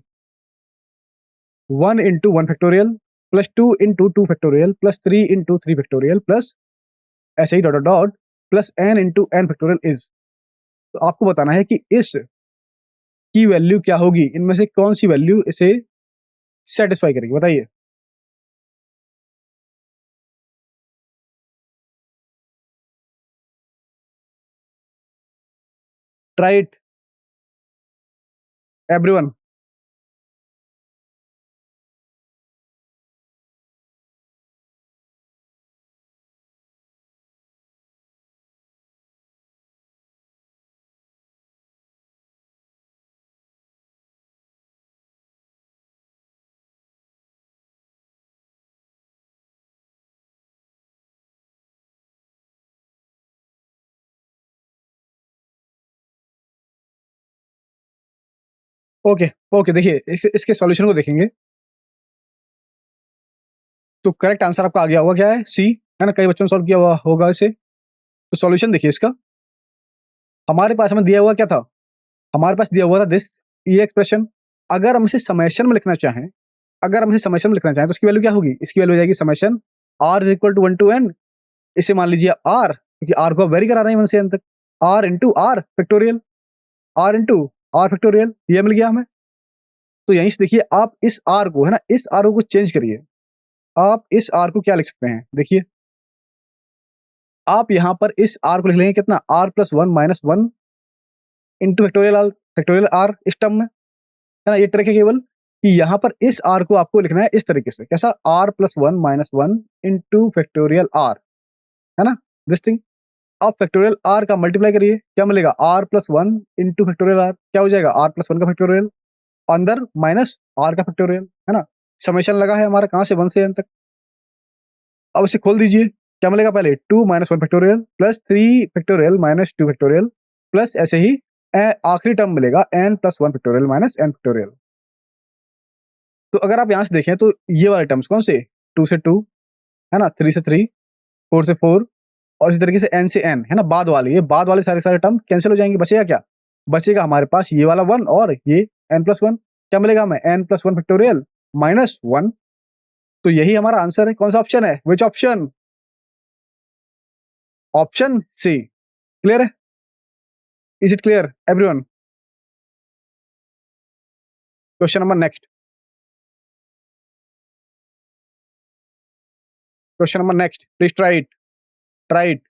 1 into 1 factorial plus 2 into 2 factorial plus 3 into 3 factorial plus ऐसे ही dot dot dot plus n into n factorial is. तो आपको बताना है कि इस की वैल्यू क्या होगी, इनमें से कौन सी वैल्यू इसे सेटिस्फाई करेगी, बताइए। Try it everyone. Okay okay, देखिए इसके सॉल्यूशन को देखेंगे तो करेक्ट आंसर आपका आ गया होगा, क्या है, सी, है ना, कई बच्चों ने सॉल्व किया हुआ होगा इसे। तो सॉल्यूशन देखिए इसका, हमारे पास हमें दिया हुआ क्या था, हमारे पास दिया हुआ था दिस, ये एक्सप्रेशन। अगर हम इसे समेशन में लिखना चाहें, अगर हम इसे समेशन में लिखना चाहें तो इसकी वैल्यू क्या होगी, इसकी वैल्यू हो जाएगी summation R is equal to 1 to n, इसे मान लीजिए आर, क्योंकि आर को वेरी करा रहे हैं 1 से n तक, R into R factorial, R into R factorial, ये मिल गया हमें। तो यहीं से देखिए आप इस आर को, है ना, इस आर को चेंज करिए, आप इस आर को क्या लिख सकते हैं, देखिए आप यहाँ पर इस आर को लिख लेंगे कितना, R plus 1 - 1 into factorial R इस टर्म में, है ना, ये ट्रिक है केवल कि यहाँ पर इस आर को आपको लिखना है इस तरीके से, कैसा, R plus 1 - 1 into factorial R, है ना, दिस थिंग। आप फैक्टोरियल आर का मल्टीप्लाई करिए, क्या मिलेगा, R plus 1 into factorial R, क्या हो जाएगा, आर प्लस 1 का फैक्टोरियल अंदर माइनस आर का फैक्टोरियल, है ना। समेशन लगा है हमारा कहाँ से, 1 से n तक। अब इसे खोल दीजिए, क्या मिलेगा, पहले 2 - 1 factorial plus 3 factorial minus 2 factorial plus ऐसे ही आखिरी टर्म मिलेगा n plus 1 factorial minus n factorial. तो अगर आप यहाँ से देखें तो ये वाले टर्म्स कौन से, 2 से 2, है ना, 3 से 3, 4 से 4 और इसी तरीके से n से n, है ना, बाद वाले, ये बाद वाले सारे सारे टर्म कैंसिल हो जाएंगे, बचेगा क्या, बचेगा हमारे पास ये वाला 1 और ये n+1, क्या मिलेगा हमें, n+1 फैक्टोरियल माइनस 1। तो यही हमारा आंसर है, कौन सा ऑप्शन है, which option, option C. Clear है, is it clear everyone. Question number next, question number next, please try it, try it.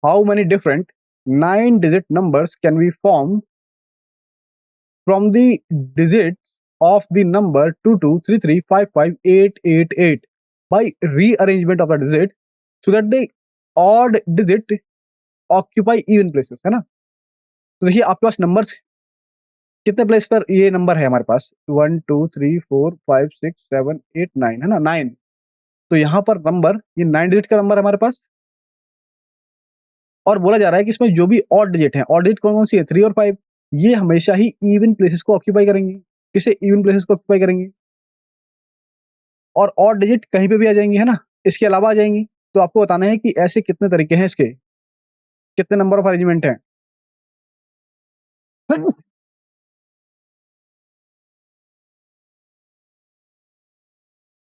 How many different 9 digit numbers can we form from the digits of the number 2233558888 by rearrangement of the digit so that the odd digit occupy even places, है ना। तो देखिए आपके पास numbers कितने place पर ये number है हमारे पास, 1 2 3 4 5 6 7 8 9, है ना, 9। तो यहाँ पर नंबर, ये 9 डिजिट का नंबर है हमारे पास, और बोला जा रहा है कि इसमें जो भी ऑड डिजिट है, ऑड डिजिट कौन कौन सी है, 3 और 5, ये हमेशा ही इवन प्लेसेस को ऑक्यूपाई करेंगे, किसे, इवन प्लेसेस को ऑक्यूपाई करेंगे, और ऑड डिजिट कहीं पे भी आ जाएंगी, है ना, इसके अलावा आ जाएंगी। तो आपको बताना है कि ऐसे कितने तरीके हैं इसके, कितने नंबर ऑफ अरेंजमेंट हैं।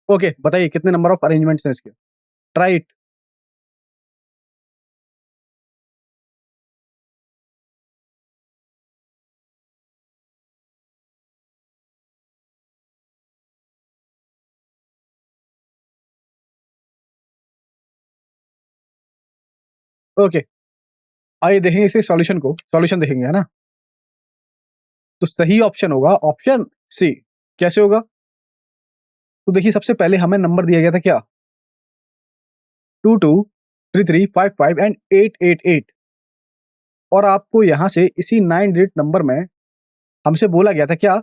ओके बताइए कितने नंबर ऑफ अरेंजमेंट्स हैं इसके, ट्राई इट। ओके आइए देखेंगे इसके सॉल्यूशन देखेंगे, है ना। तो सही ऑप्शन होगा ऑप्शन सी। कैसे होगा? तो देखिए सबसे पहले हमें नंबर दिया गया था क्या, 22, 33, 55 एंड 888, और आपको यहां से इसी 9 डिजिट नंबर में हमसे बोला गया था क्या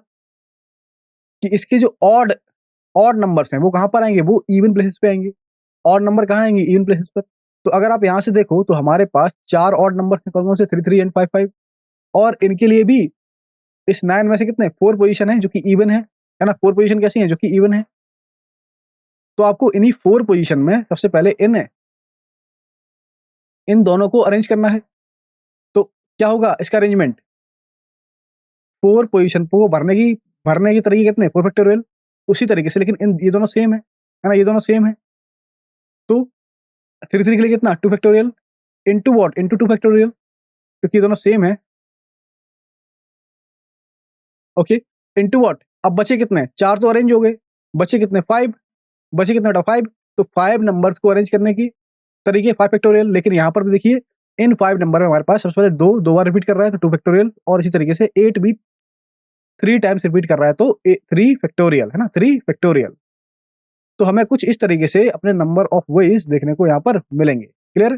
कि इसके जो ऑड नंबर्स हैं वो कहां पर आएंगे, वो इवन प्लेसेस पे आएंगे। ऑड नंबर कहां आएंगे, इवन प्लेसेस पर। तो अगर आप यहां से देखो तो हमारे पास 4 ऑड नंबर्स हैं, कौन कौन से, 33 एंड 55, और इनके लिए भी इस 9 में से कितने 4 पोजीशन है जो कि इवन है ना। 4 पोजीशन कैसी है, जो कि इवन है। तो आपको इन्हीं 4 पोजीशन में सबसे पहले इन दोनों को अरेंज करना है। तो क्या होगा इसका अरेंजमेंट, 4 पोजीशन को भरने की तरीके कितने, 4 फैक्टोरियल, उसी तरीके से, लेकिन ये दोनों सेम है ना, ये दोनों सेम है। तो 33 के लिए कितना, 2 factorial into what, into 2 factorial, क्योंकि ये दोनों सेम है। ओके, इंटू व्हाट, अब बचे कितने, 4 तो अरेंज हो गए, बचे कितने, 5, बचे कितने बेटा, 5। तो 5 नंबर्स को अरेंज करने की तरीके 5 फैक्टोरियल, लेकिन यहां पर भी देखिए इन 5 नंबर में हमारे पास सबसे पहले दो बार रिपीट कर रहा है तो 2 फैक्टोरियल, और इसी तरीके से 8 भी 3 टाइम्स रिपीट कर रहा है तो 3 फैक्टोरियल, है ना, 3 फैक्टोरियल। तो हमें कुछ इस तरीके से अपने नंबर ऑफ वेज देखने को यहाँ पर मिलेंगे। क्लियर?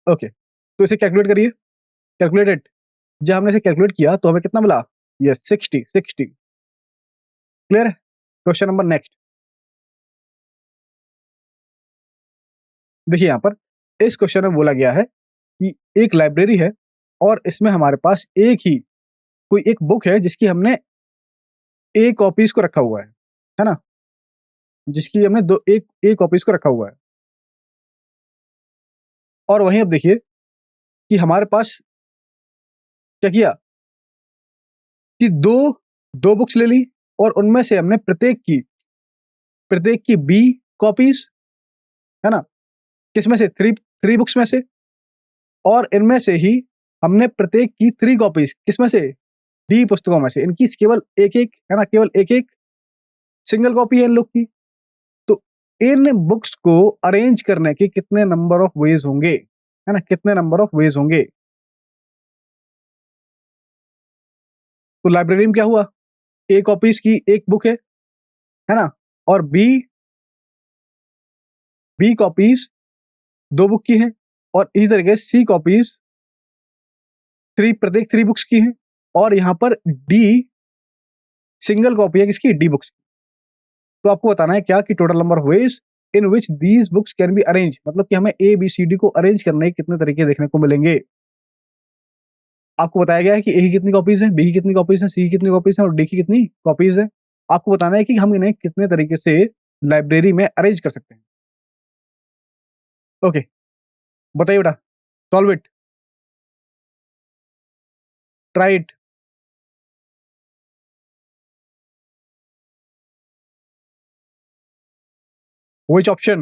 ओके, तो इसे कैलकुलेट करिए, कैलकुलेटेड। जब हमने इसे कैलकुलेट किया तो हमें कितना मिला, ये 60। क्लियर? Question number next. देखिए यहाँ पर इस क्वेश्चन में बोला गया है कि एक लाइब्रेरी है और इसमें हमारे पास कोई एक बुक है जिसकी हमने ए कॉपीज को रखा हुआ है ना, जिसकी हमने एक ए कॉपीज को रखा हुआ है। और वहीं अब देखिए कि हमारे पास क्या किया कि दो बुक्स ले ली, और उनमें से हमने प्रत्येक की बी कॉपीज, है ना, किसमें से, थ्री बुक्स में से, और इनमें से ही हमने प्रत्येक की 3 कॉपीज किसमें से, डी पुस्तकों में से। इनकी केवल एक है ना, केवल एक सिंगल कॉपी है इन लोग की। तो इन बुक्स को अरेंज करने के कितने नंबर ऑफ वेज होंगे, है ना, कितने नंबर ऑफ वेज होंगे। तो लाइब्रेरी में क्या हुआ, ए कॉपीज की एक बुक है ना, और बी कॉपीज 2 बुक की हैं, और इसी तरीके से सी कॉपीज प्रत्येक 3 बुक्स की हैं, और यहां पर डी सिंगल कॉपी है किसकी, डी बुक्स। तो आपको बताना है क्या कि total number of ways in which these books can be arrange, मतलब कि हमें ए बी सी डी को अरेंज करने के कितने तरीके देखने को मिलेंगे। आपको बताया गया है कि ए की कितनी कॉपीज है, बी की कितनी कॉपीज है, सी की कितनी कॉपीज है, और डी की कितनी कॉपीज है। आपको बताना है कि हम इन्हें कितने तरीके से लाइब्रेरी में अरेंज कर सकते हैं। ओके, बताइए बेटा, solve it, try it. Which option,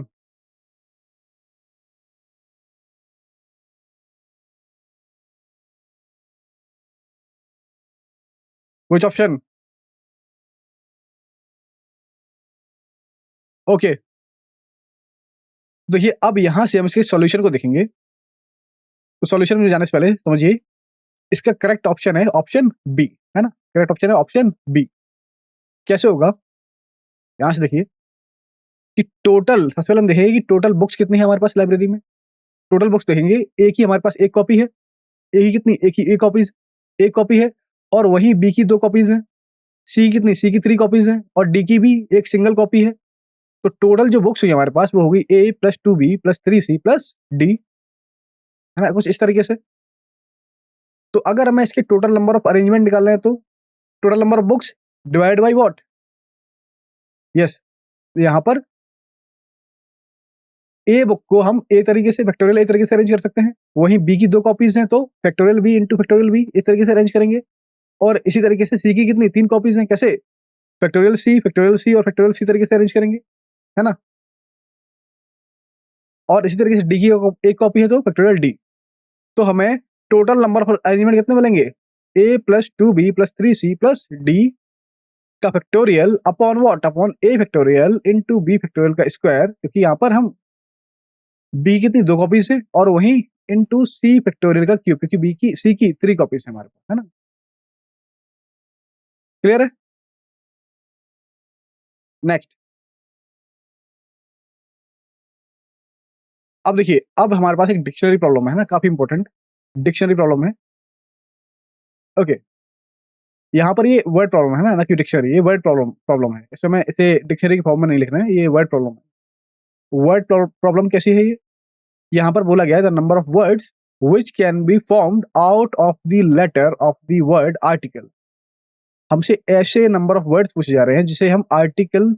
which option. Okay, देखिए अब यहां से हम इसके सॉल्यूशन को देखेंगे। तो सॉल्यूशन में जाने से पहले समझिए इसका करेक्ट ऑप्शन है ऑप्शन बी, है ना, करेक्ट ऑप्शन है ऑप्शन बी। कैसे होगा, यहां से देखिए कि टोटल, सबसे पहले हम देखेंगे कि टोटल बुक्स कितनी है हमारे पास लाइब्रेरी में। टोटल बुक्स देखेंगे, एक ही हमारे पास एक कॉपी है, ए की कितनी, एक ही एक कॉपीज, एक कॉपी है, और वही बी की 2 कॉपीज है, सी कितनी, सी की 3 कॉपीज है, और डी की भी एक सिंगल कॉपी है। तो टोटल जो बुक्स हुई हमारे पास वो होगी A plus 2 B plus 3 C plus D, है ना, कुछ इस तरीके से। तो अगर हमें इसके टोटल नंबर ऑफ अरेंजमेंट निकालना है तो total number of books divide by what, yes, यहाँ पर ए बुक को हम ए तरीके से, फैक्टोरियल ए तरीके से अरेंज कर सकते हैं, वहीं बी की 2 कॉपीज हैं तो factorial B into factorial B इस तरीके से अरेंज करेंगे। और इसी तरीके से सी की कितनी, 3 कॉपीज हैं, कैसे, फैक्टोरियल सी और फैक्टोरियल सी तरीके से अरेंज करेंगे, है ना। और इसी तरीके से डी की एक कॉपी है तो फैक्टोरियल डी। तो हमें टोटल नंबर ऑफ अरेंजमेंट कितने मिलेंगे, A plus 2 B plus 3 C plus D का factorial upon what, upon A factorial into B factorial का स्क्वायर, क्योंकि यहाँ पर हम बी कितनी 2 कॉपीज है, और वहीं इनटू सी फैक्टोरियल का क्यूब, क्योंकि बी की सी की 3 कॉपीज है हमारे पास, है ना? क्लियर है? नेक्स्ट, अब देखिए, अब हमारे पास एक डिक्शनरी प्रॉब्लम है ना, काफी इंपॉर्टेंट डिक्शनरी प्रॉब्लम है। ओके, यहाँ पर ये वर्ड प्रॉब्लम है ना कि डिक्शनरी, ये वर्ड प्रॉब्लम प्रॉब्लम है। इसमें मैं इसे डिक्शनरी के फॉर्म में नहीं लिख रहे हैं, ये वर्ड प्रॉब्लम है। वर्ड प्रॉब्लम कैसी है ये? यहाँ पर बोला गया है the number of words which can be formed out of the letter of the word article। हमसे ऐसे नंबर ऑफ वर्ड्स पूछे जा रहे हैं जिसे हम आर्टिकल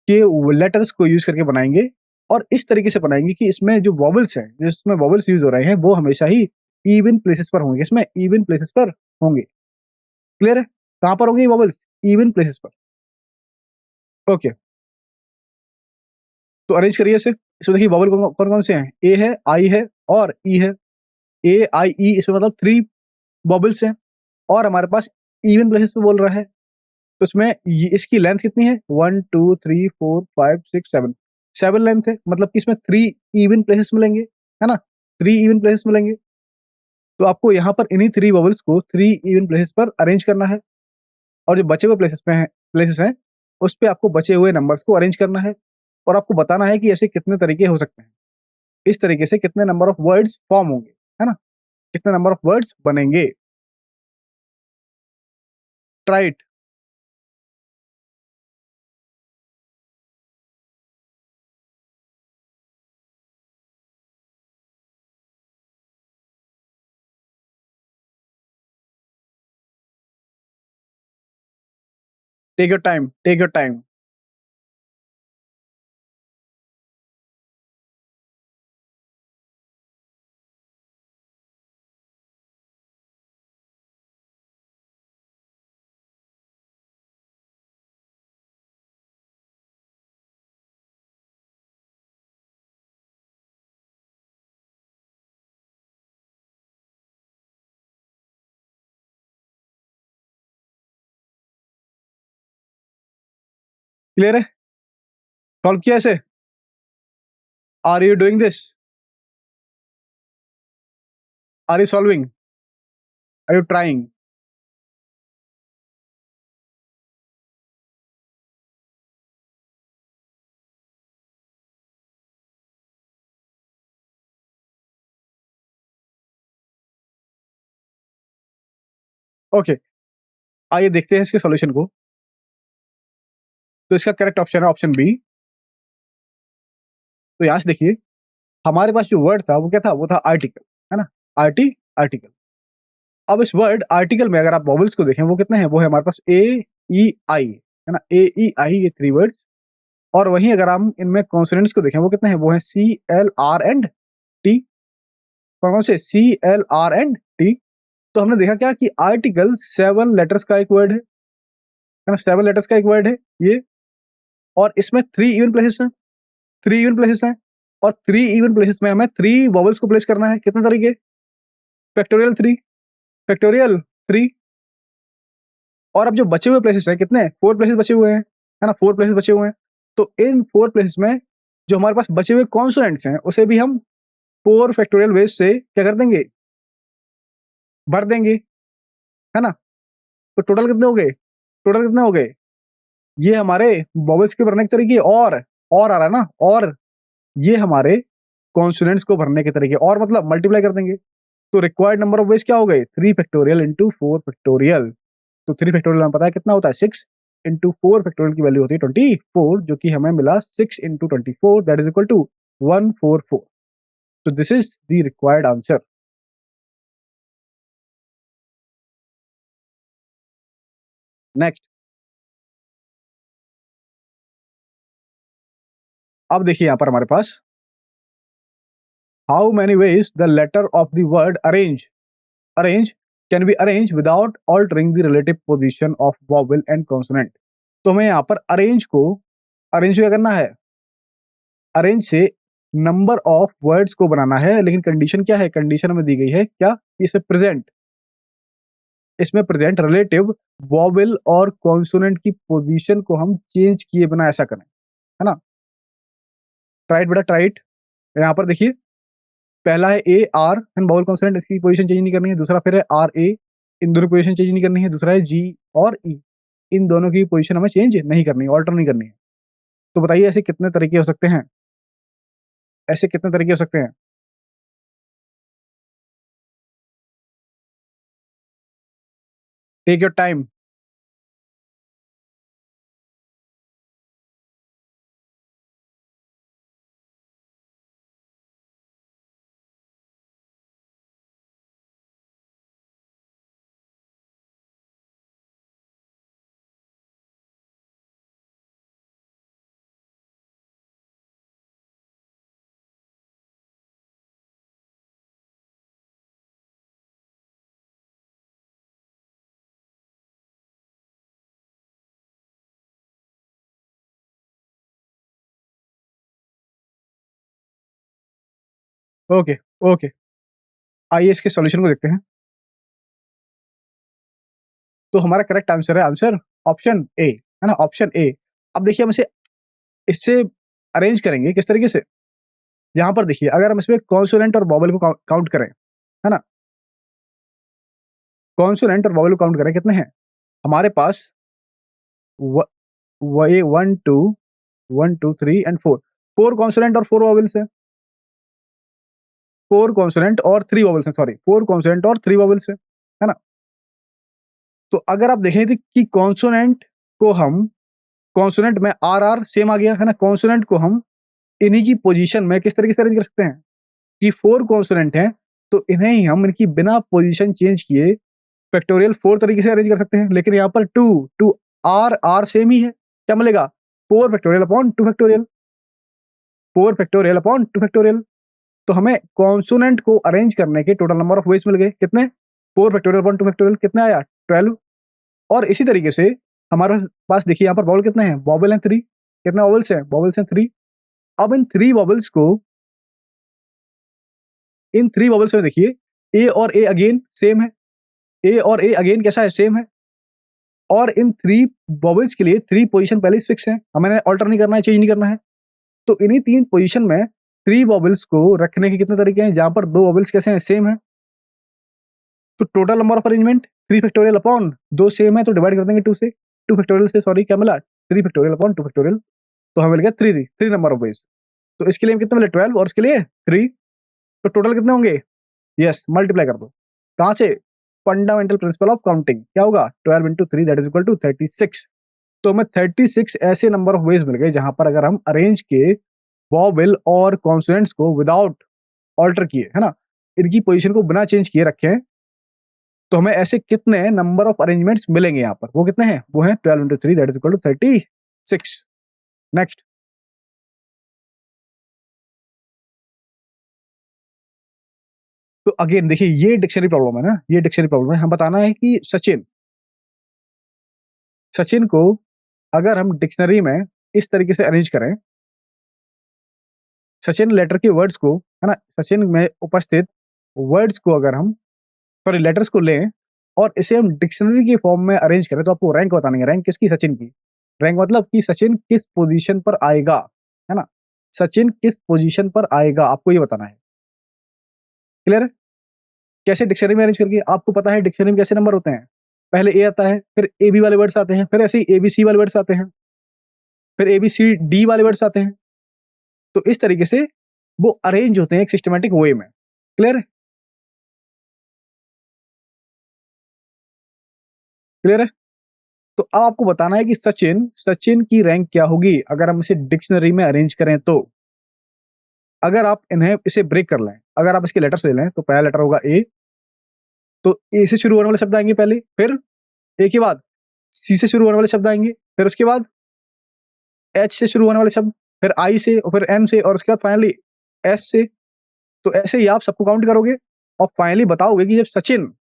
के लेटर्स को यूज करके बनाएंगे, और इस तरीके से बनाएंगे कि इसमें जो वॉवल्स हैं, जिसमें वॉवल्स यूज हो रहे हैं, वो हमेशा ही इवन प्लेसेस पर होंगे। इसमें इवन प्लेसेस पर होंगे। क्लियर है? कहां पर होंगे वॉवल्स? इवन प्लेसेस पर। ओके, तो अरेंज करिए इसे। इसमें देखिए वॉवल कौन कौन से हैं? ए है, आई है और ई है। ए आई ई, इसमें मतलब 3 वॉवल्स हैं, और हमारे पास इवन प्लेसेस पे बोल रहा है। तो इसमें इसकी लेंथ कितनी है? 1 2 3 4 5 6 7, 7 लेंथ है, मतलब कि इसमें 3 इवन प्लेसेस मिलेंगे, है ना? 3 इवन प्लेसेस मिलेंगे। तो आपको यहाँ पर इन्हीं 3 बबल्स को 3 इवन प्लेसेस पर अरेंज करना है, और जो बचे हुए प्लेसेस हैं, उस पे आपको बचे हुए नंबर्स को अरेंज करना है, और आपको बताना है कि ऐसे कितने तरीके हो सकते हैं। इस तरीके से कितने नंबर ऑफ वर्ड्स फॉर्म होंगे, है ना? कितने नंबर ऑफ वर्ड्स बनेंगे। Try it. Take your time, take your time. Clear है? सॉल्व किया इसे? Are you doing this? Are you solving? Are you trying? Okay, आइए देखते हैं इसके सॉल्यूशन को। तो इसका करेक्ट ऑप्शन है ऑप्शन बी। तो यहां से देखिए, हमारे पास जो वर्ड था वो क्या था? वो था आर्टिकल, है ना? आर्टिकल। अब इस वर्ड आर्टिकल में अगर आप वॉवल्स को देखें, वो कितने हैं? वो है हमारे पास ए ई आई, है ना? ए ई आई, ये 3 वर्ड्स। और वहीं अगर हम इनमें कॉन्सोनेंट्स को देखें, वो कितने हैं? वो है C L R and T. कौन से? C L R and T. तो हमने देखा क्या कि आर्टिकल 7 लेटर्स का एक वर्ड है ना? 7 लेटर्स का एक वर्ड है ये, और इसमें 3 इवन प्लेसेस हैं। 3 इवन प्लेसेस हैं, और 3 इवन प्लेसेस में हमें 3 वॉवल्स को प्लेस करना है। कितने तरीके? Factorial 3, factorial 3। और अब जो बचे हुए प्लेसेस हैं, कितने? 4 प्लेसेस बचे हुए हैं, है ना? 4 प्लेसेस बचे हुए हैं। तो इन 4 प्लेसेस में जो हमारे पास बचे हुए कॉन्सोनेंट्स हैं, उसे भी हम 4 फैक्टोरियल वेज से क्या कर देंगे? भर देंगे, है ना? तो टोटल कितने हो गए? टोटल कितने हो गए? ये हमारे वॉवल्स के भरने के तरीके, और आ रहा है ना, और ये हमारे कॉन्सोनेंट्स को भरने के तरीके, और मतलब मल्टीप्लाई कर देंगे। तो रिक्वायर्ड नंबर ऑफ वेज क्या हो गए? 3 फैक्टोरियल इंटू 4 फैक्टोरियल। तो 3 फैक्टोरियल हमें पता है कितना होता है? 6 इंटू 4 फैक्टोरियल की वैल्यू होती है 24, जो कि हमें मिला 6 into 24, that is equal to 144। तो this is the required answer. Next, अब देखिए यहां पर हमारे पास how many ways the letter of the word arrange can be arrange without altering the relative position of vowel and consonant. तो हमें यहाँ पर अरेंज क्या करना है? अरेंज से नंबर ऑफ वर्ड्स को बनाना है, लेकिन कंडीशन क्या है? कंडीशन हमें दी गई है क्या? इसमें प्रेजेंट रिलेटिव वॉवेल और कॉन्सोनेंट की पोजीशन को हम चेंज किए बिना ऐसा करें, है ना? ट्राइट बेटा, ट्राइट। यहाँ पर देखिए पहला है A R and vowel consonant, इसकी पोजीशन चेंज नहीं करनी है। दूसरा फिर है आर ए, इन दोनों की पोजीशन चेंज नहीं करनी है। दूसरा है जी और ई, इन दोनों की पोजीशन हमें चेंज नहीं करनी है, ऑल्टर नहीं करनी है। तो बताइए ऐसे कितने तरीके हो सकते हैं, ऐसे कितने तरीके हो सकते हैं? Take your time. Okay, okay, आइए इसके सॉल्यूशन को देखते हैं। तो हमारा करेक्ट आंसर है आंसर ऑप्शन ए, है ना, ऑप्शन ए। अब देखिए हम इसे इससे अरेंज करेंगे किस तरीके से। यहाँ पर देखिए अगर हम इसमें कॉन्सोनेंट और वॉवल को काउंट करें, है ना, कॉन्सोनेंट और वॉवल को काउंट करें कितने हैं हमारे पास, one one two, one two three and four, four consonant और फोर वॉवल्स है, फोर कॉन्सोनेंट और थ्री वॉवल्स है, सॉरी फोर कॉन्सोनेंट और थ्री वॉवल्स है ना। तो अगर आप देखें कि कॉन्सोनेंट को हम, कॉन्सोनेंट में आर आर सेम आ गया है ना, कॉन्सोनेंट को हम इन्हीं की पोजीशन में किस तरीके से अरेंज कर सकते हैं कि फोर कॉन्सोनेंट हैं तो इन्हें ही हम इनकी बिना पोजीशन चेंज किए फैक्टोरियल फोर तरीके से अरेंज कर सकते हैं। लेकिन यहाँ पर two two R R same ही है, क्या मिलेगा, four factorial upon two factorial, four factorial upon two factorial. तो हमें कॉन्सोनेंट को अरेंज करने के टोटल नंबर ऑफ वेज मिल गए कितने, four factorial upon two factorial कितना आया, 12। और इसी तरीके से हमारे पास देखिए यहाँ पर वॉवल कितने हैं, वॉवल हैं थ्री, कितने वॉवल्स हैं, वॉवल्स हैं थ्री। अब इन थ्री वॉवल्स को, इन थ्री वॉवल्स में देखिए ए और ए अगेन सेम है, ए और ए अगेन कैसा है, सेम है। और इन थ्री वॉवल्स के लिए थ्री पोजीशन पहले फिक्स है, हमें ऑल्टर नहीं करना है, चेंज नहीं करना है। तो इन्हीं तीन पोजीशन में थ्री वॉवल्स को रखने के कितने तरीके हैं, जहां पर दो वॉवल्स कैसे हैं, सेम है। तो total number of arrangement three factorial upon दो सेम है तो डिवाइड कर देंगे टू से, टू फैक्टोरियल से, सॉरी क्या मिला, three factorial upon two factorial, तो हमें मिल गया three, three number of veg. तो इसके लिए कितने मिले 12 और इसके लिए थ्री, तो टोटल कितने होंगे, यस मल्टीप्लाई कर दो, कहां से, फंडामेंटल प्रिंसिपल ऑफ काउंटिंग, क्या होगा 12 into three that is equal to 36। तो हमें 36 ऐसे नंबर ऑफ वेज मिल गए जहां पर अगर हम अरेंज के वॉवेल और कॉन्सोनेंट्स को विदाउट ऑल्टर किए, है ना, इनकी पोजीशन को बिना चेंज किए रखे, तो हमें ऐसे कितने नंबर ऑफ अरेंजमेंट्स मिलेंगे यहाँ पर, वो कितने हैं, वो है 12 into three that is equal to 36। Next, तो अगेन देखिए ये डिक्शनरी प्रॉब्लम है ना, ये डिक्शनरी प्रॉब्लम है। हम बताना है कि सचिन, सचिन को अगर हम डिक्शनरी में इस तरीके से अरेंज करें, सचिन लेटर के वर्ड्स को, है ना, सचिन में उपस्थित वर्ड्स को अगर हम, सॉरी लेटर्स को लें और इसे हम डिक्शनरी के फॉर्म में अरेंज करें, तो आपको रैंक बतानी है, रैंक किसकी, सचिन की। रैंक मतलब कि सचिन किस पोजीशन पर आएगा, है ना, सचिन किस पोजीशन पर आएगा आपको ये बताना है। क्लियर है, कैसे डिक्शनरी में अरेंज करके, आपको पता है डिक्शनरी में कैसे नंबर होते हैं, पहले ए आता है, फिर ए बी वाले वर्ड्स आते हैं, फिर ऐसे ही ए बी सी वाले वर्ड्स आते हैं, फिर ए बी सी डी वाले वर्ड्स आते हैं। तो इस तरीके से वो अरेंज होते हैं एक सिस्टमैटिक वे में। क्लियर है, क्लियर है। तो अब आपको बताना है कि सचिन, सचिन की रैंक क्या होगी अगर हम इसे डिक्शनरी में अरेंज करें। तो अगर आप इन्हें इसे ब्रेक कर लें, अगर आप इसके लेटर्स ले लें, तो पहला लेटर होगा ए, तो ए से शुरू होने वाले शब्द आएंगे पहले, फिर ए के बाद सी से शुरू होने वाले शब्द आएंगे, फिर उसके बाद एच से शुरू होने वाले शब्द, फिर आई से, और फिर एन से, और उसके बाद फाइनली एस से। तो ऐसे ही आप सबको काउंट करोगे और फाइनली बताओगे कि जब सचिन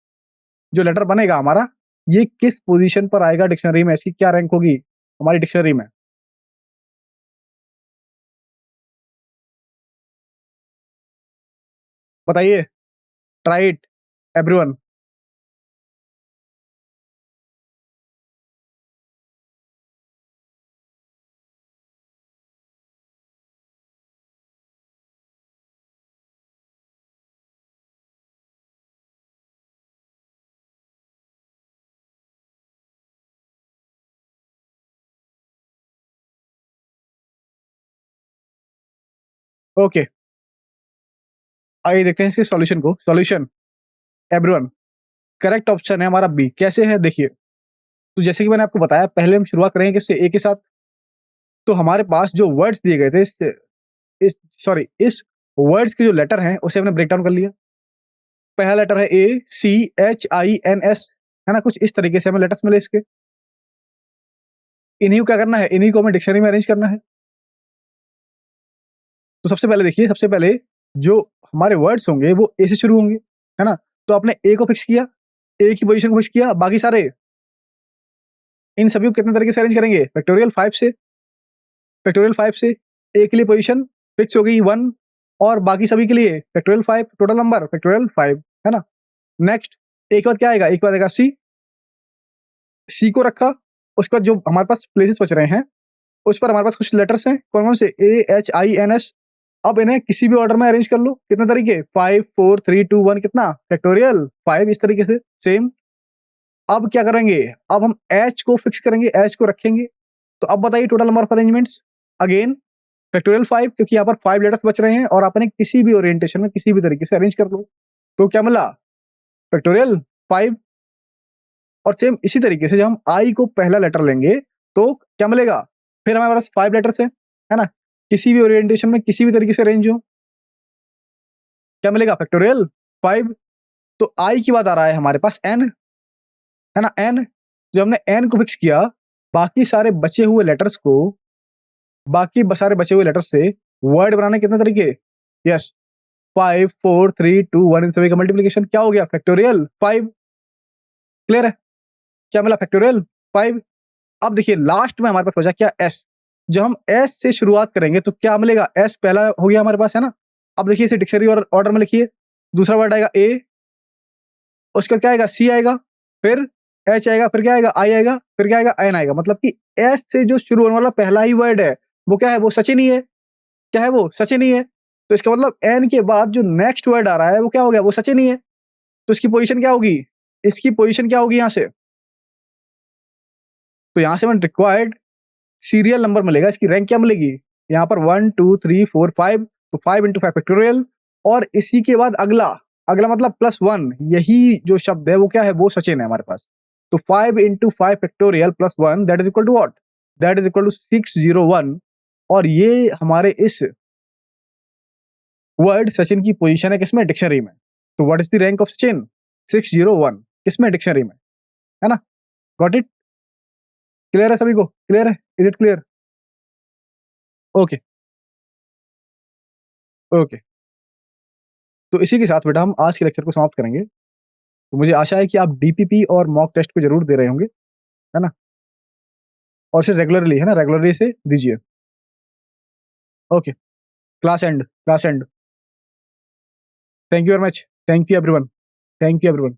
जो लेटर बनेगा हमारा, ये किस पोजीशन पर आएगा डिक्शनरी में, इसकी क्या रैंक होगी हमारी डिक्शनरी में। बताइए, ट्राई इट एवरीवन। ओके, आइए देखते हैं इसके सॉल्यूशन को। सॉल्यूशन एवरीवन, करेक्ट ऑप्शन है हमारा बी। कैसे है देखिए, तो जैसे कि मैंने आपको बताया, पहले हम शुरुआत करेंगे किससे, ए के साथ। तो हमारे पास जो वर्ड्स दिए गए थे इस वर्ड्स के जो लेटर हैं उसे हमने ब्रेक डाउन कर लिया। पहला लेटर है ए, सी, एच, आई, एन, एस, है ना, कुछ इस तरीके से हमें लेटर्स मिले इसके। इन्हीं को क्या करना है, इन्हीं को हमें डिक्शनरी में अरेंज करना है। तो सबसे पहले देखिए, सबसे पहले जो हमारे वर्ड्स होंगे वो ए से शुरू होंगे, है ना। तो आपने ए को फिक्स किया, ए की पोजीशन को फिक्स किया, बाकी सारे इन सभी को कितने तरीके से अरेंज करेंगे, फैक्टोरियल 5 से। फैक्टोरियल 5 से ए के लिए पोजीशन फिक्स हो गई 1, और बाकी सभी के लिए फैक्टोरियल 5, टोटल नंबर फैक्टोरियल 5, है ना। नेक्स्ट एक के बाद क्या आएगा, एक के बाद आएगा सी। सी को रखा, उसके बाद जो हमारे पास प्लेसेस बच रहे हैं उस पर हमारे पास कुछ लेटर्स हैं, कौन कौन से, ए, एच, आई, एन, एस। अब इन्हें किसी भी ऑर्डर में अरेंज कर लो। कितने तरीके, 5, 4, 3, 2, 1, कितना, फैक्टोरियल 5, इस तरीके से सेम। अब क्या करेंगे, अब हम एच को फिक्स करेंगे, एच को रखेंगे। तो अब बताइए total number of arrangements, again factorial 5, क्योंकि यहाँ पर 5 लेटर्स बच रहे हैं और आपने किसी भी ओरिएंटेशन में किसी भी तरीके से अरेंज कर लो। तो क्या मिला, फैक्टोरियल 5। और सेम इसी तरीके से जब हम आई को पहला लेटर लेंगे तो क्या मिलेगा, फिर हमारे पास 5 लेटर्स है ना, किसी भी ओरिएंटेशन में किसी भी तरीके से अरेंज हो, क्या मिलेगा, फैक्टोरियल 5। तो आई की बात आ रहा है हमारे पास एन, है ना, एन। जब हमने एन को फिक्स किया, बाकी सारे बचे हुए लेटर्स को, बाकी सारे बचे हुए लेटर्स से वर्ड बनाने कितने तरीके, यस, 5, 4, 3, 2, 1, इन सभी का मल्टीप्लीकेशन क्या हो गया, फैक्टोरियल 5। क्लियर है, क्या मिला, फैक्टोरियल 5। अब देखिए लास्ट में हमारे पास बचा क्या, एस। जब हम एस से शुरुआत करेंगे तो क्या मिलेगा, एस पहला हो गया हमारे पास, है ना। अब देखिए इसे डिक्शनरी और ऑर्डर में लिखिए। दूसरा वर्ड आएगा ए, उसके बाद क्या आएगा, सी आएगा, फिर एच आएगा, फिर क्या आएगा, आई आएगा, फिर क्या आएगा, एन आएगा। मतलब कि एस से जो शुरू होने वाला पहला ही वर्ड है वो क्या है, वो सचिन ही है। क्या है, वो सचिन ही है। तो इसका मतलब एन के बाद जो नेक्स्ट वर्ड आ रहा है वो क्या हो गया, वो सचिन ही है। तो इसकी पोजीशन क्या होगी, इसकी पोजीशन क्या होगी यहाँ से, तो यहाँ से मैंने रिक्वायर्ड सीरियल नंबर मिलेगा, इसकी रैंक क्या मिलेगी, यहाँ पर 1, 2, 3, 4, 5, तो 5 इंटू 5 फैक्टोरियल। और इसी के बाद अगला, अगला मतलब +1, यही जो शब्द है वो क्या है, वो सचिन है हमारे पास। तो 5 into 5 factorial +1, that is equal to what, that is equal to 601। और ये हमारे इस वर्ड सचिन की पोजीशन है किसमें, डिक्शनरी में। तो what is the rank of Sachin, 601, किसमें, डिक्शनरी में, है ना। गॉट इट, क्लियर है सभी को, क्लियर है, is it clear, okay okay. तो इसी के साथ बेटा हम आज के लेक्चर को समाप्त करेंगे। तो मुझे आशा है कि आप डीपीपी और मॉक टेस्ट को जरूर दे रहे होंगे, है ना, और इसे रेगुलरली, है ना, रेगुलरली इसे दीजिए। Okay, class and, class and. Thank you very much, thank you everyone, thank you everyone.